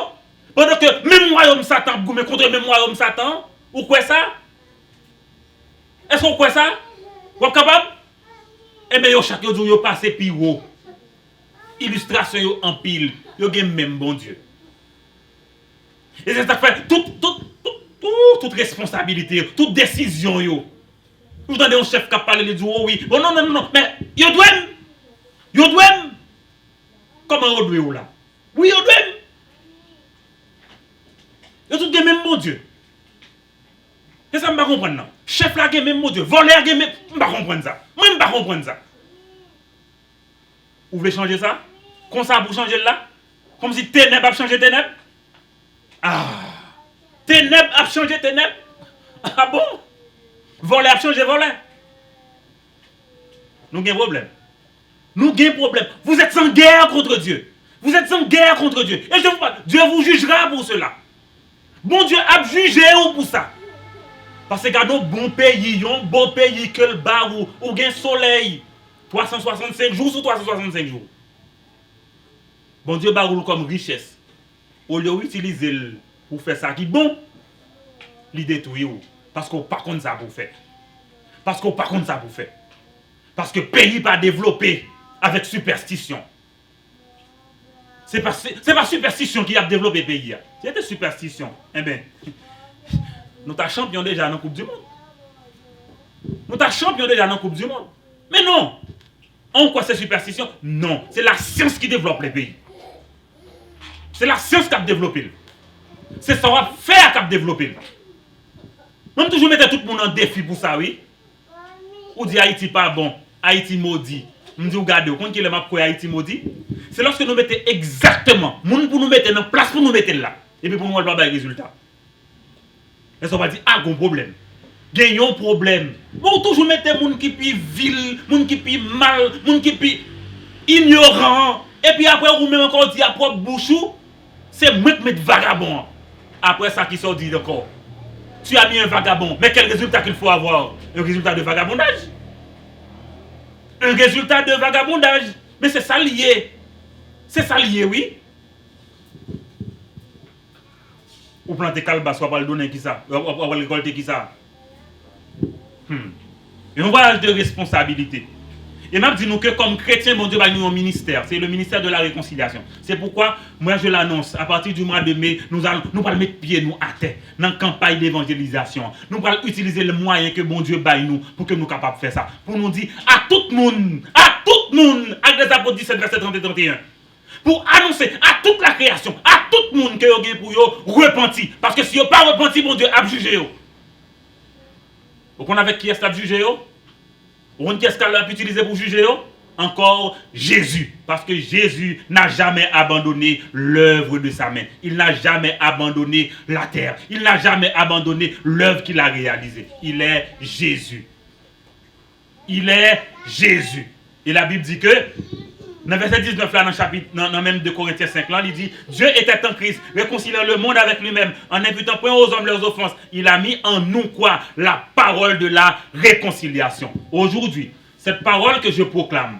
pendant que même royaume Satan goumé contre même royaume Satan. Ou quoi ça? Est-ce qu'on quoi ça? Vous êtes capable? Eh bien, chaque jour, vous passez plus haut. Illustration yo en pile. Yo gen même bon Dieu. Et c'est ça qui fait toute responsabilité, toute décision yo. Vous entendez un chef qui a parlé, il dit oh oui. Oh non, non, non, mais yo doit. Comment on doit là? Oui, yo doit. Yo tout gen même bon Dieu. Et ça, je ne comprends pas. Non. Chef là, même mon Dieu. Voleur, même. Je ne comprends pas ça. Moi, je ne comprends pas ça. Vous voulez changer ça? Comme ça, pour changer là? Comme si ténèbres a changé ténèbres? Ah! Ténèbres a changé ténèbres? Ah bon? Voleur a changé voleur? Nous avons un problème. Nous avons un problème. Vous êtes en guerre contre Dieu. Vous êtes en guerre contre Dieu. Et je vous parle, Dieu vous jugera pour cela. Bon Dieu a jugé pour ça. Parce que dans bon pays, un bon pays que le bar ou gain soleil 365 jours sur 365 jours. Bon Dieu baroule comme richesse. Au lieu d'utiliser pour faire ça qui bon, il détruit parce qu'on pas contre ça pour faire. Parce qu'on pas contre ça pour faire. Parce que le pays pas développé avec superstition. C'est pas superstition qui a développé le pays. C'était superstition. Eh bien, nous sommes champions déjà dans la Coupe du Monde. Nous sommes champions déjà dans la Coupe du Monde. Mais non. En quoi c'est superstition? Non. C'est la science qui développe les pays. C'est la science qui a développé. C'est ça va faire qui a développé. Même toujours mettre tout le monde en défi pour ça, oui. Ou dit Haïti pas bon, Haïti maudit. Me dit regardez, quand qui est le map quoi Haïti maudit? C'est lorsque nous mettons exactement, moun pour nous mettre dans place pour nous mettre là. Et puis pour nous on va avoir des résultats. Et ça va dire, ah, un problème. Gagnons un problème. Vous toujours mettez des gens qui sont vil, des gens qui sont mal, des gens qui sont ignorants. Et puis après, vous même encore dit à propre bouche, c'est moi qui mets vagabond. Après ça, qui sort dit encore. Tu as mis un vagabond. Mais quel résultat qu'il faut avoir? Un résultat de vagabondage. Un résultat de vagabondage. Mais c'est ça lié. C'est ça lié, oui. Ou planter calbas, ou pas le donner qui ça, ou pas le récolter qui ça. Et on parle de responsabilité. Et même dis-nous que comme chrétiens, mon Dieu va nous un ministère. C'est le ministère de la réconciliation. C'est pourquoi, moi je l'annonce, à partir du mois de mai, nous allons mettre pied nous à terre dans la campagne d'évangélisation. Nous allons utiliser le moyen que mon Dieu baille nous pour que nous soyons capables de faire ça. Pour nous dire à tout le monde, avec les apôtres 17, verset 30 et 31. Pour annoncer à toute la création, à tout le monde que vous avez pour vous repentir. Parce que si vous n'avez pas repenti, mon Dieu a jugé. Vous connaissez avec qui est-ce qu'il a jugé? Vous connaissez qui est-ce qu'il a utilisé pour juger? Encore Jésus. Parce que Jésus n'a jamais abandonné l'œuvre de sa main. Il n'a jamais abandonné la terre. Il n'a jamais abandonné l'œuvre qu'il a réalisée. Il est Jésus. Il est Jésus. Et la Bible dit que dans verset 19 là, dans même 2 Corinthiens 5 là, il dit Dieu était en Christ, réconciliant le monde avec lui-même, en imputant point aux hommes leurs offenses. Il a mis en nous quoi? La parole de la réconciliation. Aujourd'hui, cette parole que je proclame,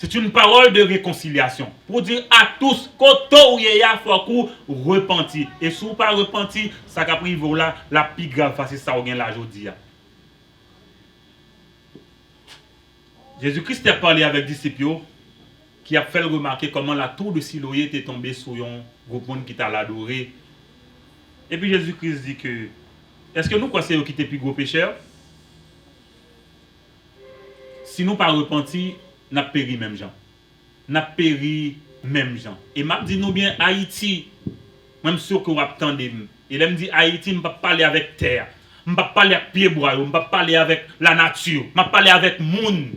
C'est une parole de réconciliation. Pour dire à tous, koto ou ya faut repentir. Et si vous pas repentir, ça qu'a pris là, la plus grave, c'est ça ou gen la jodi. Jésus-Christ a parlé avec des disciples qui a fait remarquer comment la tour de Siloé était tombée sur un groupe monde qui t'a l'adoré. Et puis Jésus-Christ dit que, est-ce que nous croyons qui était plus gros pécheur? Si nous pas repenti, nous avons péri même gens. Nous avons péri même gens. Et m'a dit nous bien Haïti, même sûr que vous attendez. Et là me dit Haïti, je ne peux pas parler avec terre. Je ne peux pas parler avec pied bois, je ne peux pas parler avec la nature, je ne peux pas parler avec le monde.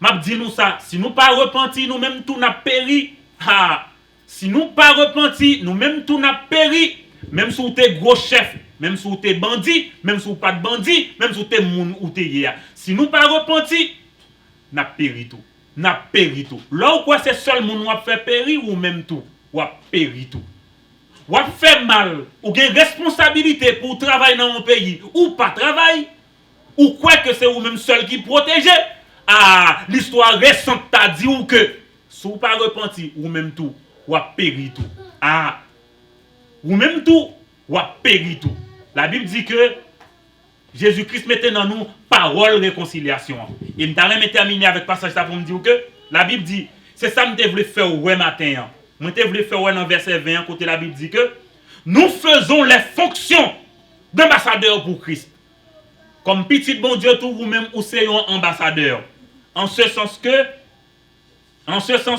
M'a dit nous ça, si nous pas repenti, nous même tout n'a péri. Ah, si nous pas repenti, nous même tout n'a péri. Même si vous êtes gros chef, même si vous êtes bandit, même si vous pas de bandit, même si vous êtes moun ou t'es hier. Si nous pas repenti, n'a péri tout. N'a péri tout. Là où quoi c'est seul moun ou a fait péri ou même tout, ou a péri tout. Ou a fait mal, ou gen responsabilité pour travailler dans mon pays, ou pas travail, ou quoi que c'est vous même seul qui protège. Ah, l'histoire récente t'a dit ou que si vous pas repenti ou même tout, ou a péri tout. Ah, ou même tout, ou a péri tout. La Bible dit que Jésus-Christ mettait dans nous parole réconciliation. Et nous allons terminer avec passage ça pour me dire que la Bible dit, c'est ça que je voulais faire ouais matin. Je voulais faire ouais dans verset 20 côté la Bible dit que nous faisons les fonctions d'ambassadeur pour Christ. Comme petit bon Dieu tout vous-même ou c'est un ambassadeur. En ce sens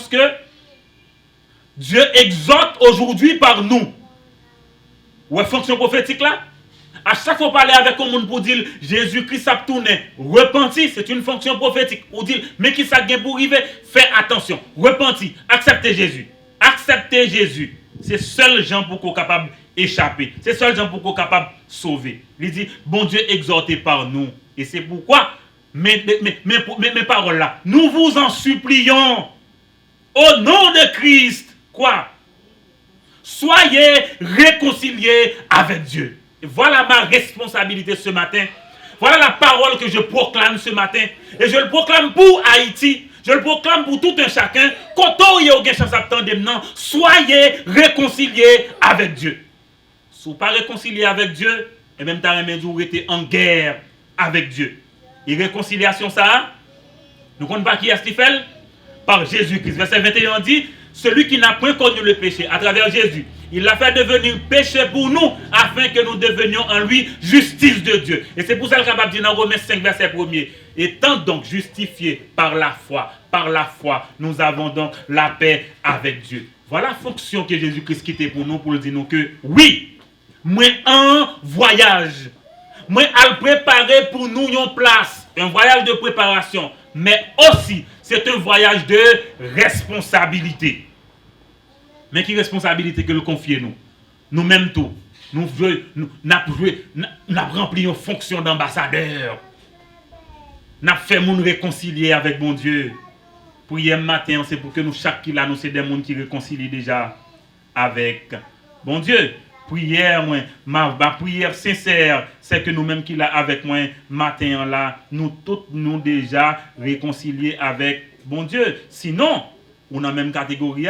que Dieu exhorte aujourd'hui par nous. Ouais, fonction prophétique là. À chaque fois parler avec un monde pour dire Jésus-Christ a tourné, repenti, c'est une fonction prophétique. Pour dire, mais qui ça gagne pour arriver, fais attention, repenti, acceptez Jésus. Acceptez Jésus. C'est seul gens pour qu'on capable échapper. C'est seul gens pour qu'on capable sauver. Il dit, bon Dieu exhorté par nous. Et c'est pourquoi, mes paroles là, nous vous en supplions, au nom de Christ, quoi? Soyez réconciliés avec Dieu. Et voilà ma responsabilité ce matin. Voilà la parole que je proclame ce matin. Et je le proclame pour Haïti. Je le proclame pour tout un chacun. Quand il y a une chance d'attendre maintenant, soyez réconciliés avec Dieu. Si vous ne pas réconciliés avec Dieu, et même vous êtes en guerre avec Dieu. Et réconciliation ça, nous ne connaissons pas qui est Stéphane? Par Jésus-Christ. Verset 21 dit, celui qui n'a point connu le péché à travers Jésus, il l'a fait devenir péché pour nous, afin que nous devenions en lui justice de Dieu. Et c'est pour ça que dit dans Romains 5, verset 1er. Étant donc justifiés par la foi, nous avons donc la paix avec Dieu. Voilà la fonction que Jésus-Christ quittait pour nous, pour dire nous que oui, moi en voyage, moi à préparer pour nous une place, un voyage de préparation, mais aussi c'est un voyage de responsabilité. Mais qui responsabilité que nous confions nous? Nous-mêmes tout. Nous avons rempli une fonction d'ambassadeur. Nous avons fait nous réconcilier avec mon Dieu. Prière matin, c'est pour que nous, chaque qui là, nous, c'est des gens qui réconcilient déjà avec bon Dieu. Prière, ma prière sincère, c'est que nous-mêmes qui là avec moi, matin là, nous tous nous déjà réconciliés avec bon Dieu. Sinon, on a même catégorie.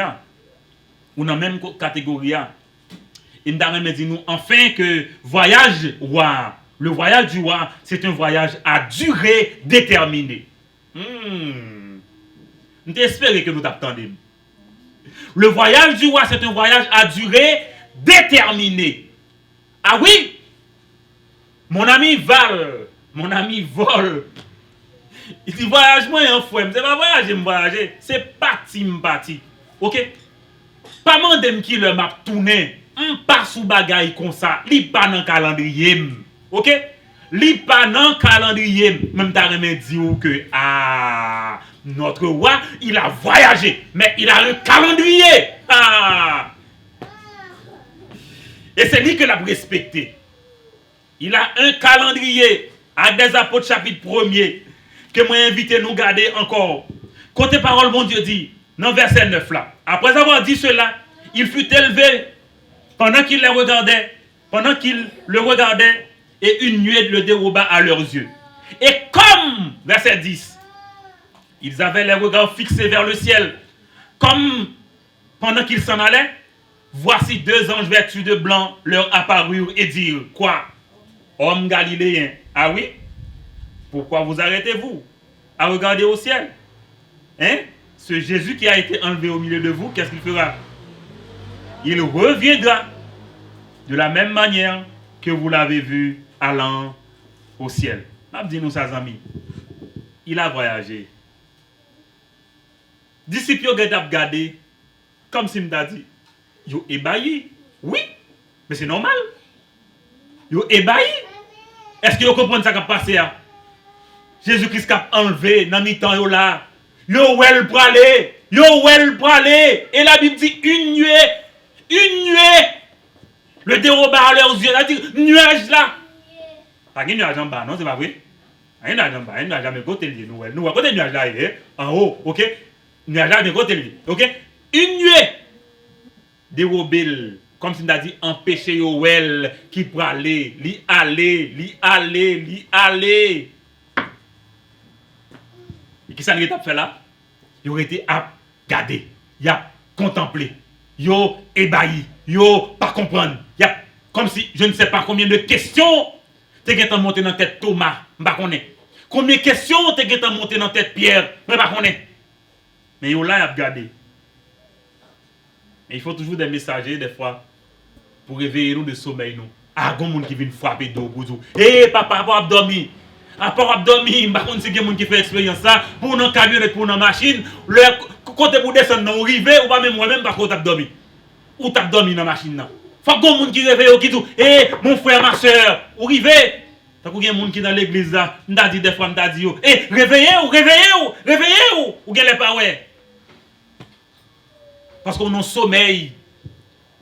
On a même catégorie. Et nous dit nous enfin que voyage roi. Le voyage du roi, c'est un voyage à durée déterminée. Nous espérons que nous t'attendons. Le voyage du roi, c'est un voyage à durée déterminée. Ah oui? Mon ami Vol. Il dit voyage moi un fois, c'est pas voyager, me voyager, c'est parti. OK? Pas mandem qui le m'a tourné, pas sous bagaille comme ça, li pas dans calendrier. OK? Li pas dans calendrier, même ta remet dire que notre roi, il a voyagé, mais il a un calendrier. Et c'est lui que l'a respecté. Il a un calendrier à des apôtres chapitre 1er que moi invité nous garder encore. Côté parole mon Dieu dit dans verset 9 là. Après avoir dit cela, il fut élevé pendant qu'il le regardait et une nuée le déroba à leurs yeux. Et comme verset 10, Ils avaient les regards fixés vers le ciel. Comme pendant qu'ils s'en allaient, voici 2 anges vêtus de blanc leur apparurent et dirent, quoi? Hommes galiléens, ah oui? Pourquoi vous arrêtez-vous à regarder au ciel? Hein? Ce Jésus qui a été enlevé au milieu de vous, qu'est-ce qu'il fera? Il reviendra de la même manière que vous l'avez vu allant au ciel. Dis-nous ça, amis. Il a voyagé. Disciples ont regardé comme si m'a dit. Ils ont ébahi. Oui, mais c'est normal. Ils ont ébahi. Est-ce que vous comprenez ça qui a passé? Jésus-Christ a enlevé dans mi-temps là. Yo well pralé. Yo well pralé. Et la Bible dit une nuée. Le déroba à leurs yeux. Elle dit nuage là. Pas de nuage en bas, non, c'est pas vrai? Un nuage en bas, un nuage à mes côtés, nous, côté nuage là, en haut, ok? Nuage là, de côté, ok? Une nuée dérobée, comme si on a dit, empêcher yo well, qui peut aller, li aller. Et qui ça n'a fait là? Il aurait été à garder, il a contemplé, yo ébahi, yo pas comprendre, il a comme si je ne sais pas combien de questions t'es monté dans la tête Thomas, m'pa connaît. Combien de questions t'es monté dans la tête Pierre, m'pa connaît. Mais yo là y a regardé. Et il faut toujours des messagers des fois pour réveiller nous de sommeil nous. Ah, gon monde qui vient frapper dos pour nous. Eh papa, pas dormir. À part dormir, m'pa connait si gen monde qui fait expérience ça pour dans camionnette pour dans machine, le côté pour descendre dans river ou pas même moi-même pas côté dormir. Ou t'a dormi dans machine là. Faut que monde qui réveille qui dit "Eh mon frère ma soeur, ou rive." Tant qu'il y a monde qui dans l'église là, m'ta dit des fois m'ta dit "Eh réveillez ou gen les pas ouais." Parce qu'on a sommeil,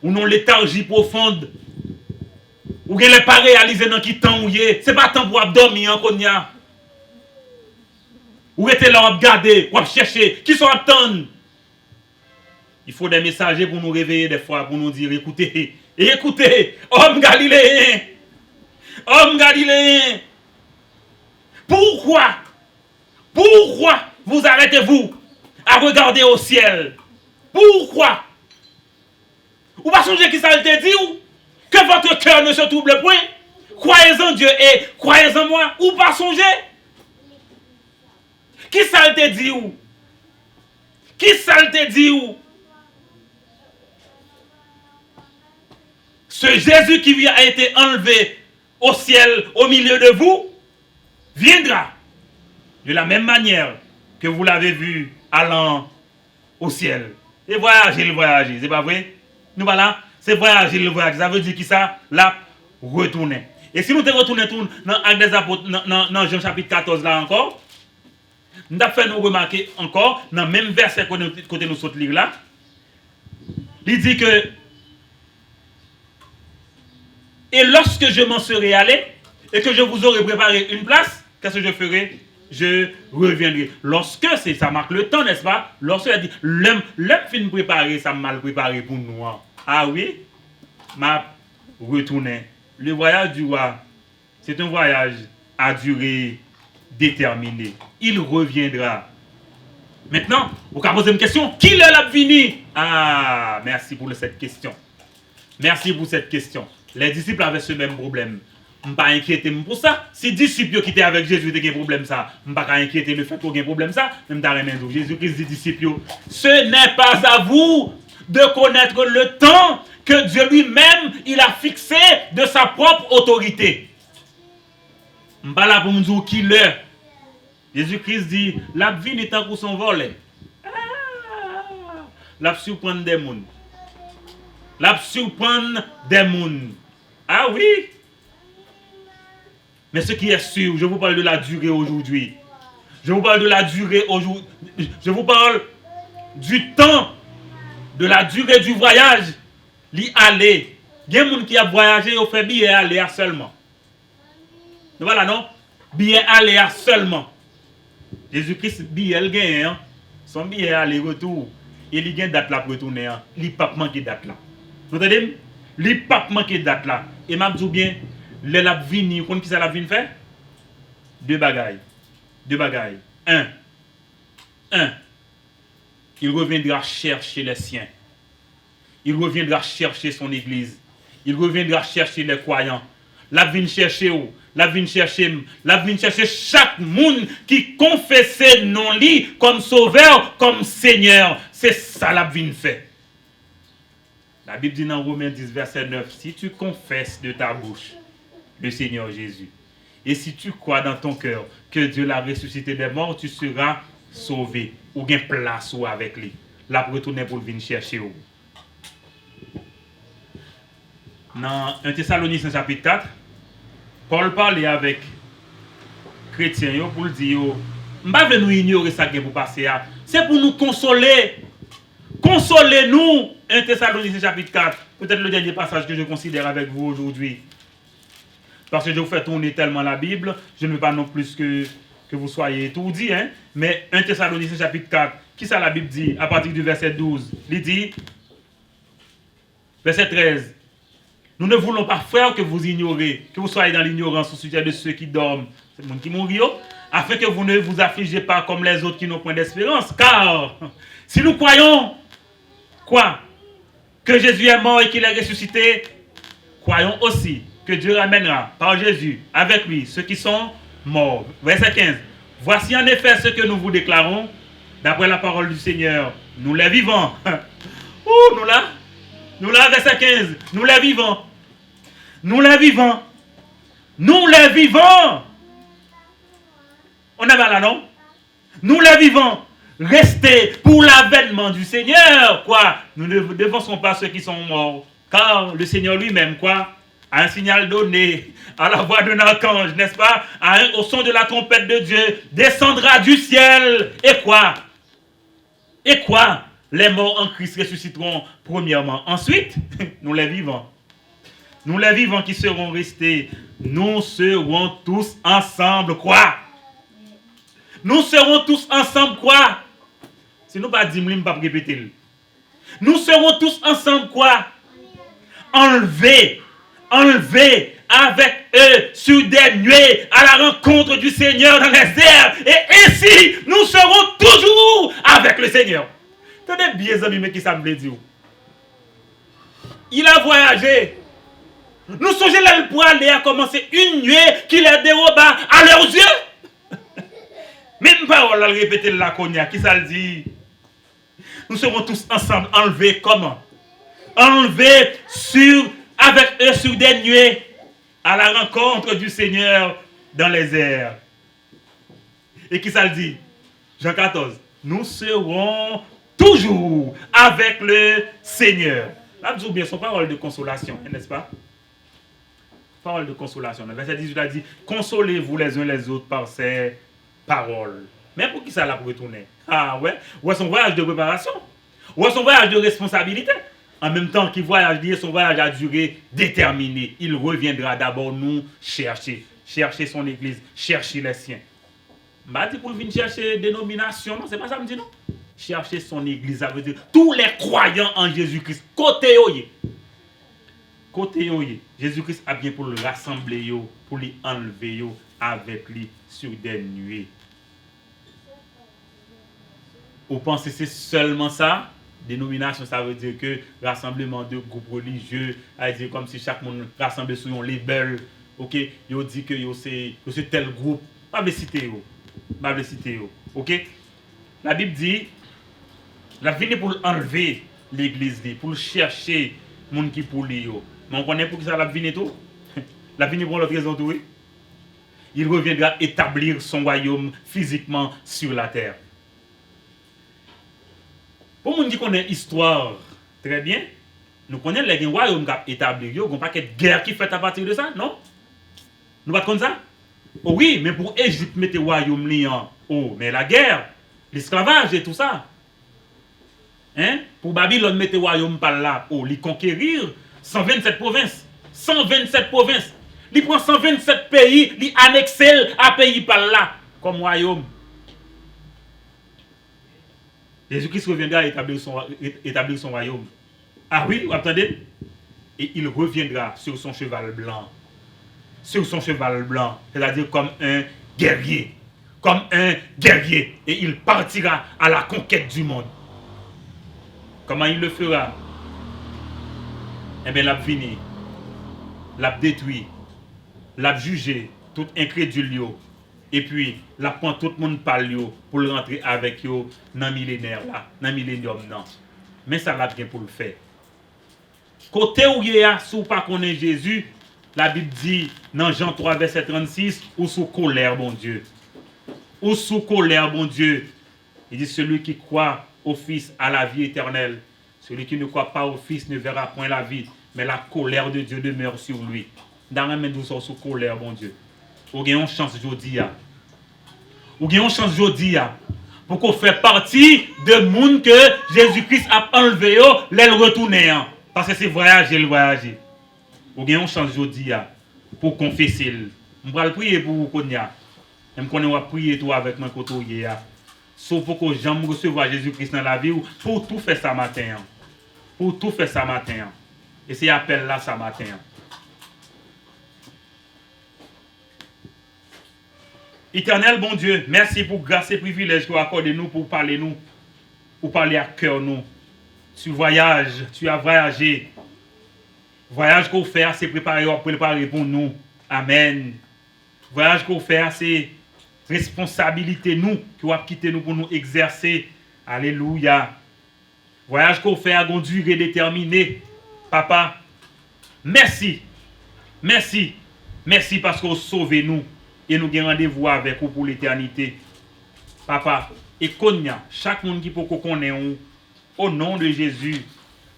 ou non léthargie profonde. Ou gen les pas réaliser dans qui temps ou yé, c'est pas temps pour dormir encore nya. Ou était là à regarder, ou à chercher, qui sont attendre. Il faut des messagers pour nous réveiller des fois, pour nous dire écoutez, homme galiléen, pourquoi vous arrêtez-vous à regarder au ciel? Pourquoi? Ou pas songer qui ça te dit ou? Que votre cœur ne se trouble point? Croyez en Dieu et croyez en moi, ou pas songer? Qui ça te dit ou? Qui ça te dit ou? Ce Jésus qui a été enlevé au ciel au milieu de vous viendra de la même manière que vous l'avez vu allant au ciel. Et voyager, c'est pas vrai? Nous voilà, c'est voyager. Ça veut dire qui ça? Là, retourner. Et si nous te retournons dans Actes des Apôtres, dans Jean chapitre 14 là encore, nous avons fait nous remarquer encore, dans le même verset côté nous saute lire là, il dit que et lorsque je m'en serai allé et que je vous aurai préparé une place, qu'est-ce que je ferai? Je reviendrai. Lorsque c'est ça marque le temps, n'est-ce pas? Lorsque il a dit l'homme fin préparé, ça mal préparé pour nous. Ah oui, m'a retourné. Le voyage du roi, c'est un voyage à durée déterminée. Il reviendra. Maintenant, vous pouvez poser une question. Qui l'a venu? Ah, merci pour cette question. Merci pour cette question. Les disciples avaient ce même problème. Je ne pas inquiéter pour ça. Si les disciples qui étaient avec Jésus ont un problème ça, je ne pas inquiéter le fait qu'il y ait un problème ça. Même dans Jésus-Christ dit disciples, ce n'est pas à vous de connaître le temps que Dieu lui-même il a fixé de sa propre autorité. Je ne pas là pour me dire qui l'est. Jésus-Christ dit, la vie n'est pas pour son volet. La surprendre des mondes. La surprendre des mondes. Ah oui. Mais ce qui est sûr, je vous parle de la durée aujourd'hui. Je vous parle de la durée aujourd'hui. Je vous parle du temps, de la durée du voyage. L'y aller. Il y a des gens qui ont voyagé, ils ont fait billet aller seulement. Voilà, non? Billet aller seulement. Jésus-Christ, billet le gagne. Hein? Son billet aller-retour. Et il gagne date là pour retourner. Hein? Il n'y a pas manqué date là. Vous entendez? Il n'y a pas manqué date là. Et je dis bien, les la vini, vous connaissez qui ça la vini fait? Deux bagailles. Un, Un, il reviendra chercher les siens. Il reviendra chercher son église. Il reviendra chercher les croyants. La vient chercher où? La vient chercher chaque monde qui confessait non lui comme sauveur, comme Seigneur. C'est ça la vient fait. La Bible dit dans Romains 10, verset 9, si tu confesses de ta bouche le Seigneur Jésus, et si tu crois dans ton cœur que Dieu l'a ressuscité des morts, tu seras sauvé. Ou bien place ou avec lui. La retourner pour venir chercher où. Dans 1 Thessaloniciens chapitre 4, Paul parlait avec chrétiens pour dire, pas nous ignorer ça qui pour passer. C'est pour nous consoler. Consolez-nous. 1 Thessaloniciens chapitre 4. Peut-être le dernier passage que je considère avec vous aujourd'hui. Parce que je vous fais tourner tellement la Bible, je ne veux pas non plus que vous soyez étourdis. Hein? Mais 1 Thessaloniciens chapitre 4, qui ça la Bible dit à partir du verset 12? Il dit, verset 13. Nous ne voulons pas, frères, que vous ignorez, que vous soyez dans l'ignorance au sujet de ceux qui dorment, c'est le monde qui mourent, afin que vous ne vous affligez pas comme les autres qui n'ont point d'espérance. Car si nous croyons, quoi? Que Jésus est mort et qu'il est ressuscité, croyons aussi que Dieu ramènera par Jésus avec lui ceux qui sont morts. Verset 15. Voici en effet ce que nous vous déclarons, d'après la parole du Seigneur. Nous les vivons. Nous là, verset 15. Nous les vivons. Nous les vivons. Nous les vivons. On est là, non? Nous les vivons. Restez pour l'avènement du Seigneur. Quoi? Nous ne défoncerons pas ceux qui sont morts. Car le Seigneur lui-même, quoi? A un signal donné, à la voix d'un archange, n'est-ce pas? Au son de la trompette de Dieu, descendra du ciel. Et quoi? Et quoi? Les morts en Christ ressusciteront premièrement. Ensuite, nous les vivants. Nous les vivants qui seront restés, nous serons tous ensemble, quoi? Nous serons tous ensemble, quoi? Si nous pas dire, nous ne pas répéter. Nous serons tous ensemble, quoi? Enlevés avec eux sur des nuées à la rencontre du Seigneur dans les airs. Et ainsi, nous serons toujours avec le Seigneur. Tenez bien, amis, mais qui ça me dit? Il a voyagé. Nous songeons là pour aller à commencer une nuée qui les déroba à leurs yeux. Même parole à le répéter la cogna. Qui ça le dit? Nous serons tous ensemble enlevés comment? Enlevés avec eux sur des nuées à la rencontre du Seigneur dans les airs. Et qui ça le dit? Jean 14. Nous serons toujours avec le Seigneur. Là, nous bien son parole de consolation, n'est-ce pas? Parole de consolation. Le verset 18 a dit, consolez-vous les uns les autres par ces paroles. Mais pour qui ça l'a pour retourner? Ah ouais? Ou est son voyage de préparation? Ou est son voyage de responsabilité? En même temps qu'il voyage, son voyage a duré déterminé. Il reviendra d'abord nous chercher. Chercher son église, chercher les siens. Bah, dit pour venir chercher dénomination, non, c'est pas ça me dit non? Chercher son église, ça veut dire tous les croyants en Jésus-Christ. Côté oye. Côté oye. Jésus-Christ a bien pour le rassembler, yo, pour lui enlever yo, avec lui sur des nuées. Vous pensez que c'est seulement ça? Dénomination, ça veut dire que rassemblement de groupes religieux, à dire comme si chaque monde rassemblé sur un label, ok, yo dit que yo c'est tel groupe, pas de citer yo, ok. La Bible dit, la vie pour enlever l'église, pour chercher monde qui pour lui yo. Mais on connaît pour que ça la vie tout, la vie pour l'autre raison tout, oui. Il reviendra établir son royaume physiquement sur la terre. Pour nous dire qu'on a une histoire très bien, nous connaissons les royaumes qui ont établi, il n'y a pas de guerre qui fait à partir de ça, non? Nous pas comme ça? Oh oui, mais pour Égypte, mettre le royaume liant, oh, mais la guerre, l'esclavage et tout ça. Hein? Pour Babylone, mettre le royaume par là, oh, les conquérir 127 provinces. 127 provinces. Il prend 127 pays, il annexe à pays par là, comme royaume. Jésus-Christ reviendra établir son royaume. Ah oui, vous attendez? Et il reviendra sur son cheval blanc. Sur son cheval blanc. C'est-à-dire comme un guerrier. comme un guerrier et il partira à la conquête du monde. Comment il le fera? Eh bien, l'a fini, l'a détruit, l'a jugé, tout incrédule, et puis l'a prend tout le monde par lui pour le rentrer avec eux dans le millénaire là, dans le millénium non. Mais ça l'a bien pour le faire. Côté où il y a, si vous pas connaît Jésus, la Bible dit dans Jean 3 verset 36, ou sous colère bon Dieu. Ou sous colère bon Dieu. Il dit celui qui croit au Fils a la vie éternelle. Celui qui ne croit pas au Fils ne verra point la vie, mais la colère de Dieu demeure sur lui. Dans la main nous sous colère bon Dieu. Ou gagnons chance aujourd'hui. Ou gagnons chance aujourd'hui pour qu'on fait partie de monde que Jésus-Christ a enlevé l'aile retourner parce que c'est voyager le voyager. Ou gagnons chance aujourd'hui pour confesser. On va prier pour vous connaître. Je vais prier toi avec mon côté sauf pour que j'aime recevoir Jésus-Christ dans la vie pour tout faire ça matin. Pour tout faire ça matin. Et c'est appel là ça matin. Éternel bon Dieu, merci pour grâce et privilège que vous accordez nous pour parler à cœur nous. Tu voyages, tu as voyagé. Voyage qu'on fait, c'est préparer pour nous. Amen. Voyage qu'on fait, c'est responsabilité nous qui va quitter nous pour nous exercer. Alléluia. Voyage qu'on fait à une durée déterminée. Papa, merci. Merci. Merci parce que vous sauvez nous. Et nous avons rendez-vous avec vous pour l'éternité. Papa, et Konya, chaque monde qui peut connaître au nom de Jésus,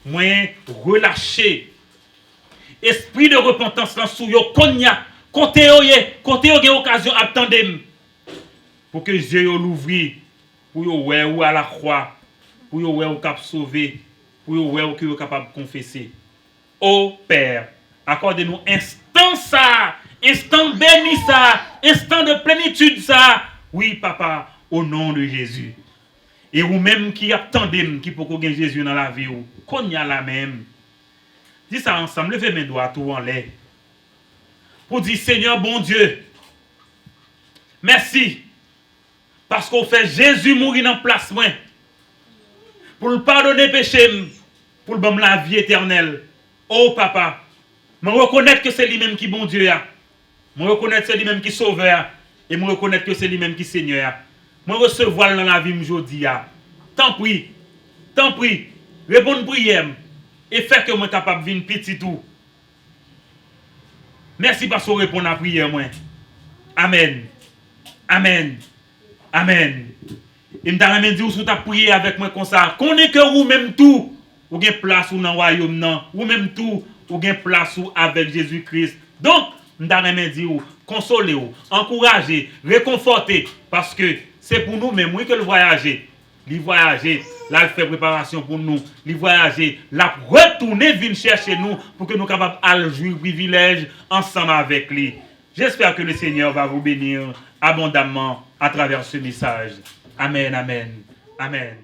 moi relâcher esprit de repentance dans sous yo Konya, côté yo occasion attendre pour que Dieu l'ouvre pour yo ouais ou à la croix, pour yo ouais ou cap sauver, pour yo ouais ou que yo capable de confesser. Ô Père, accordez-nous instant ça. Instant béni ça, instant de plénitude ça. Oui, papa, au nom de Jésus. Et vous-même qui attendez, qui peut gagner Jésus dans la vie, qu'on y a la même. Dis ça ensemble, levez mes doigts tout en l'air. Pour dire, Seigneur bon Dieu, merci. Parce qu'on fait Jésus mourir dans place, moi. Pour le pardonner péché, pour le donner la vie éternelle. Oh, papa, je reconnais que c'est lui-même qui bon Dieu. Je reconnais que c'est lui-même qui sauveur. Et je reconnais que c'est lui-même qui Seigneur. Je recevoir dans la vie aujourd'hui. Tant pis. Répondre prière. Et faire que je sois capable de venir petit tout. Merci parce que vous répondez à la prière. Amen. Amen. Amen. Et je me dis, vous avez prié avec moi comme ça. Connaissez que vous-même tout. Vous avez place dans le royaume. Vous-même tout. Vous avez place avec Jésus-Christ. Donc, je me dis, consolez, encouragez, réconfortez. Parce que c'est pour nous même que le voyager. Le voyager, là, il fait préparation pour nous. Le voyager, là, retourner, venir chercher nous pour que nous soyons capables de jouir privilège ensemble avec lui. J'espère que le Seigneur va vous bénir abondamment à travers ce message. Amen, amen, amen.